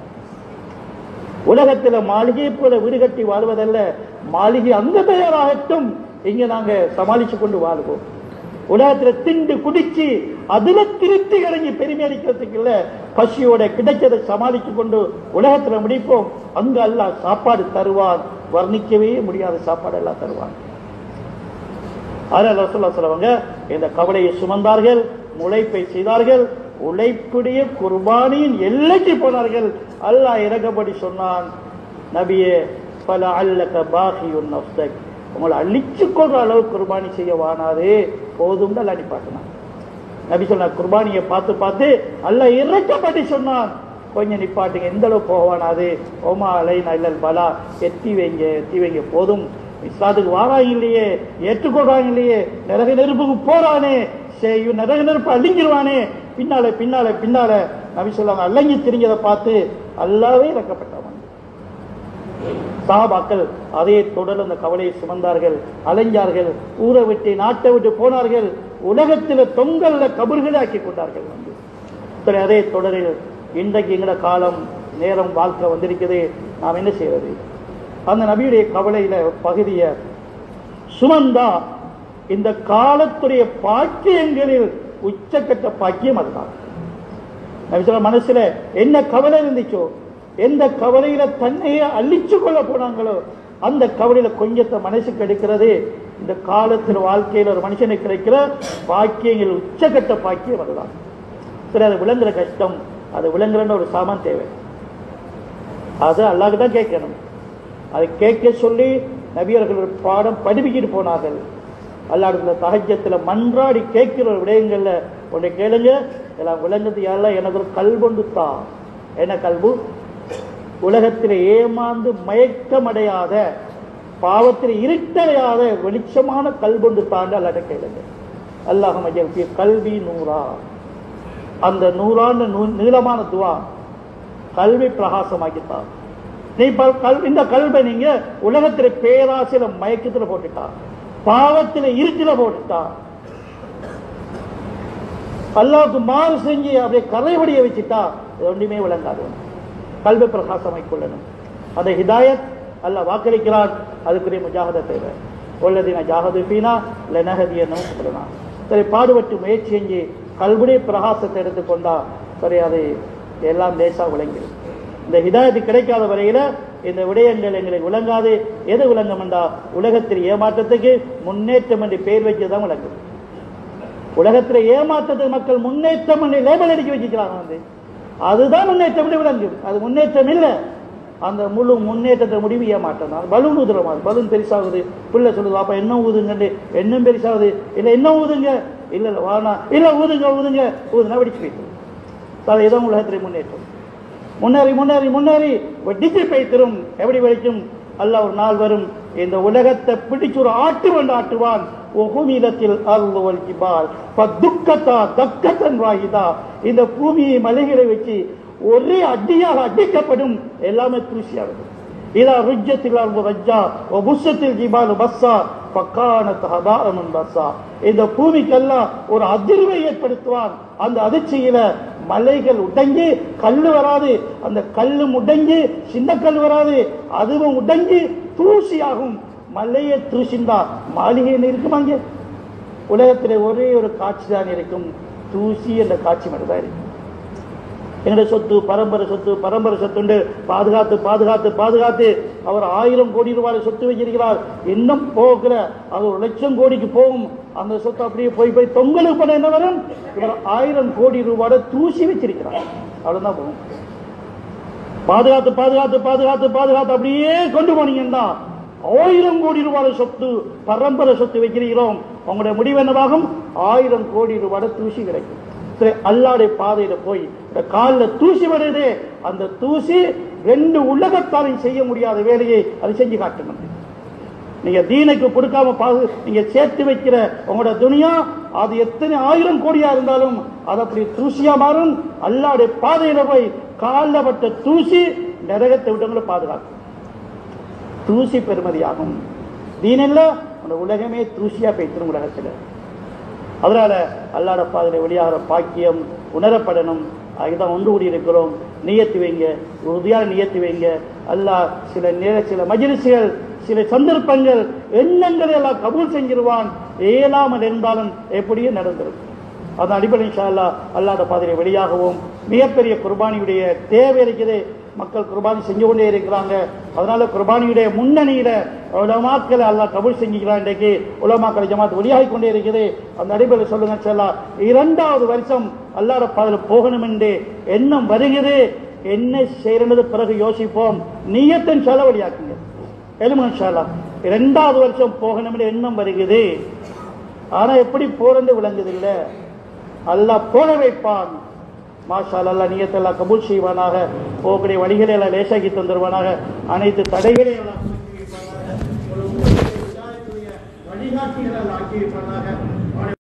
உலகத்தில் மாளிகை போல வீடு கட்டி வாழ்வதல்ல, மாளிகை அங்க தயாராகட்டும், இங்க நாங்க சமாளிச்சு கொண்டு வாழ்வோம். உலகத்துல திண்டு குடிச்சு அதுல திருத்தி இறங்கி பெருமை அளிக்கிறதுக்கு இல்ல, பசியோட கிடைச்சதை சமாளிச்சு கொண்டு உலகத்துல முடிப்போம். அங்க அல்லாஹ் சாப்பாடு தருவான், வர்ணிக்கவே முடியாத சாப்பாடு எல்லாம் தருவான். அதனால ரசூலுல்லாஹ் சொல்லுவாங்க, இந்த கவலையை சுமந்தார்கள், உழைப்பை செய்தார்கள், உழைப்புடைய குர்பானியின் எல்லைக்கு போனார்கள். அல்லாஹ் இறக்கப்படி சொன்னான், நபியே பல அல்லக பாகியுன் நஃப்ஸக், உங்களை அழிச்சு கொள்ற அளவு குர்பானி செய்ய வானாது போதும் அல்லாஹ் நிப்பாட்டினான். நபி சொன்னார், குர்பானியை பார்த்து அல்லாஹ் இறக்கப்படி சொன்னான், கொஞ்சம் நிப்பாட்டுங்க, எந்த அளவு போவானாது. ஓமா அலைனா இல்லல் பலா, எத்தி வைங்க போதும். இஸ்லாத்துக்கு வாராங்க இல்லையே, ஏற்றுக்கொள்றாங்க இல்லையே, நரக நெருப்புக்கு போறானே, நரக நெருப்பு அழிஞ்சிருவானே, பின்னால நபி சொல்லாங்க, அலங்கி திரிஞ்சதை பார்த்து அல்லாவே இறக்கப்பட்டவன். சஹாபாக்கள் அதே தொடர் அந்த கவலையை சுமந்தார்கள், அலைஞ்சார்கள், ஊரை விட்டு நாட்டை விட்டு போனார்கள், உலகத்தில் தொங்கல்ல கபர்களை ஆக்கி கொண்டார்கள். சரி, அதே தொடரில் இன்றைக்கு எங்கட காலம் நேரம் வாழ்க்கை வந்திருக்குது, நாம் என்ன செய்வது? அந்த நபியுடைய கவலையில பகுதியை சுமந்தா இந்த காலத்துடைய பாக்கியங்களில் உச்சக்கட்ட பாக்கியம் அதுதான். நபி சொல்ல, மனசுல என்ன கவலை இருந்துச்சோ, எந்த கவலையில தன்னையே அழிச்சு கொள்ள போனாங்களோ அந்த கவலையில கொஞ்சத்தை மனசுக்கு எடுக்கிறது இந்த காலத்தில் வாழ்க்கையில் ஒரு மனுஷனுக்கு கிடைக்கிற பாக்கியங்கள் உச்சக்கட்ட பாக்கியம் அதுதான். சரி, அது விளங்குற கஷ்டம், அது விளங்குறன்னு ஒரு சாமான் தேவை. அது அல்லாஹ்க்கு தான் கேட்கணும். அதை கேட்க சொல்லி நபியர்கள் ஒரு பாடம் படிப்பிக்கிட்டு போனார்கள். அல்லாஹ்வுடைய தஹஜ்ஜத்துல மன்றாடி கேட்கிற ஒரு விடயங்கள்ல ஒன்றை கேளுங்க, எல்லாம் விளங்குது. யாரெல்லாம் எனக்கு ஒரு கல்வொண்டு தா. என்ன கல்வு? உலகத்தில் ஏமாந்து மயக்கமடையாத, பாவத்தில் இருட்டடையாத வெளிச்சமான கல்வொண்டு தாண்டு அல்லாஹ்ட்ட கேளுங்க. அல்லாஹும்ம ஜஅல் ஃபீ கல்வி நூரா. அந்த நூறான நீளமான துவா கல்வி பிரகாசமாக்கித்தான். நீ இந்த கல்வை நீங்க உலகத்தில் பேராசில மயக்கத்தில் போட்டுட்டா, பாவத்தில் இருட்டில போட்டுட்டா, அல்லாஹ்வுக்கு மாறு செஞ்சு அப்படியே கரைவடிய வச்சுட்டா ஒன்றுமே விளங்காது. கல்வி பிரகாசமாக்கிக் கொள்ளணும். அந்த ஹிதாயத் அல்லாஹ் வாக்களிக்கிறான். அதுக்குரிய முஜாஹத தேவை. உள்ளதின ஜாஹது ஃபீனா லனஹதியன்னஹும் சுப்ரனா. சரி, பாடுபட்டு முயற்சி செஞ்சு கல்விடைய பிரகாசத்தை எடுத்துக்கொண்டா சரி, அது எல்லாம் லேசா விளங்கிடும். இந்த ஹிதாயத்து கிடைக்காத வரையில இந்த விடயங்கள் எங்களுக்கு விளங்காது. எது விளங்கும் என்றா, உலகத்தில் ஏமாற்றத்துக்கு முன்னேற்றம் என்று பெயர் வச்சுதான் விளங்கும். உலகத்தில் ஏமாற்றத்துக்கு மக்கள் முன்னேற்றம் என்று லேபல் அடிக்க வச்சுக்கிறாங்க. அதுதான் முன்னேற்றம் என்று விளங்கும். அது முன்னேற்றம் இல்லை. அந்த முழு முன்னேற்றத்தை முடிவு ஏமாற்றம் தான். பலூன் ஊதுறமா, பலூன் பெருசாகுது, பிள்ளை சொல்லுது அப்ப என்ன ஊதுங்க, எண்ணம் பெருசாகுது, இல்லை என்ன ஊதுங்க, இல்லை வானா இல்லை ஊதுங்க ஊதுனா வெடிச்சு போயிட்டு. இதான் உலகத்திலே முன்னேற்றம். முன்னேறி வெடிச்சு போய்த்திரும். எப்படி வெடிக்கும்? அல்லாஹ் ஒரு நாள் வரும், இந்த உலகத்தை பிடிச்சு ஒரு ஆட்டு வந்து ஆட்டுவான். இந்த பூமியை மலைகளை வச்சு ஒரே அடியாக அடிக்கப்படும், எல்லாமே தூசியாகும். இதா ருஜ்ஜத்தில் ரஜ்ஜா வபுஸ்ஸத்தில் ஜிபாலு பஸ்ஸா ஃபகானத் ஹபாஅன் பஸ்ஸா. இந்த பூமிக்கெல்லாம் ஒரு அதிர்வை ஏற்படுத்துவான். அந்த அதிர்ச்சியில மலைகள் உடைஞ்சு கல்லு வராது, அந்த கல்லு உடைஞ்சு சின்ன கல் வராது, அதுவும் உடைஞ்சு தூசியாகும். மலையை தூசிந்தா மாளிகை இருக்குமா? இங்கே உலகத்தில் ஒரே ஒரு காட்சி தான் இருக்கும், தூசி என்ற காட்சி மட்டும்தான் இருக்கும். என்னுடைய சொத்து பரம்பரை சொத்து பாதுகாத்து பாதுகாத்து பாதுகாத்து அவர் 1000 கோடி ரூபாய் சொத்து வச்சிருக்கிறார். இன்னும் போகிற அது 1 லட்சம் கோடிக்கு போகும். அந்த சொத்து அப்படியே போய் தொங்கலுக்கு பண்ண என்ன வரும்? இவர் 1000 கோடி ரூபாய் தூசி வச்சிருக்கிறார். அவ்வளவுதான் போகும். பாதுகாத்து பாதுகாத்து பாதுகாத்து பாதுகாத்து அப்படியே கொண்டு போனீங்கன்னா 1000 கோடி ரூபாய் சொத்து பரம்பரை சொத்து வைக்கிறோம். உங்களுடைய முடிவு என்னவாகும்? 1000 கோடி ரூபாய் தூசி கிடைக்கும். அல்லாடைய பாதையில போய் காலில் தூசி வருதே, அந்த தூசி 2 உலகத்தாலையும் செய்ய முடியாத வேலையை அது செஞ்சு காட்டுங்க. நீங்க தீனுக்கு கொடுக்காம நீங்க சேர்த்து வைக்கிற உங்களோட துனியா அது எத்தனை 1000 கோடியா இருந்தாலும் அது அப்படி தூசியா மாறும். அல்லாடைய பாதையில போய் காலில் பட்ட தூசி நரகத்தை விட்டவங்களை பாதுகாக்கும். தூசி பெருமதியாகும். தீனில்ல அந்த உலகமே தூசியா போய்த்திரும் உலகத்தில். அதனால அல்லாஹ் பாதையில வெளியாகிற பாக்கியம் உணரப்படணும். அதுதான் ஒன்று கூடி இருக்கிறோம். நியத்து வைங்க, உறுதியான நியத்து வைங்க. அல்லாஹ் சில மஜ்லிஸ்கள் சில சந்தர்ப்பங்கள் எண்ணங்களை எல்லாம் கபூல் செஞ்சிருவான். ஏலாமல் இருந்தாலும் எப்படியே நடந்திருக்கும். அதன் அடிப்படை இன்ஷா அல்லாஹ் அல்லாஹ் பாதையில வெளியாகவும் மிகப்பெரிய குர்பானியுடைய தேவை இருக்குது. மக்கள் குர்பானி செஞ்சு கொண்டே இருக்கிறாங்க. அதனால குர்பானியுடைய முன்னணியில உலமாக்களை அல்லாஹ் கபூல் செஞ்சுக்கிறான். இன்றைக்கு உலமாக்களை ஜமாத் வெளியாகி கொண்டே இருக்குது. அந்த அடிப்படையில் சொல்லுங்க இன்ஷா 2வது வருஷம் அல்லாஹ் பாதையில் போகணும் என்று எண்ணம் வருகிறது. என்ன செய்யறது பிறகு யோசிப்போம். நீயத்தின் செலவழியாக்குங்க எழும இன்ஷா 2வது வருஷம் போகணும் என்று எண்ணம் வருகிறது. ஆனா எப்படி போறது விளங்குது இல்ல. அல்லாஹ் போக வைப்பான். மாஷா அல்லாஹ் நியத்தெல்லாம் கபூல் செய்வானாக. போகக்கூடிய வழிகளை எல்லாம் லேசாக்கி தந்துருவானாக. அனைத்து தடைகளையும் வழிகாட்டிகளை ஆக்கி வைப்பானாக.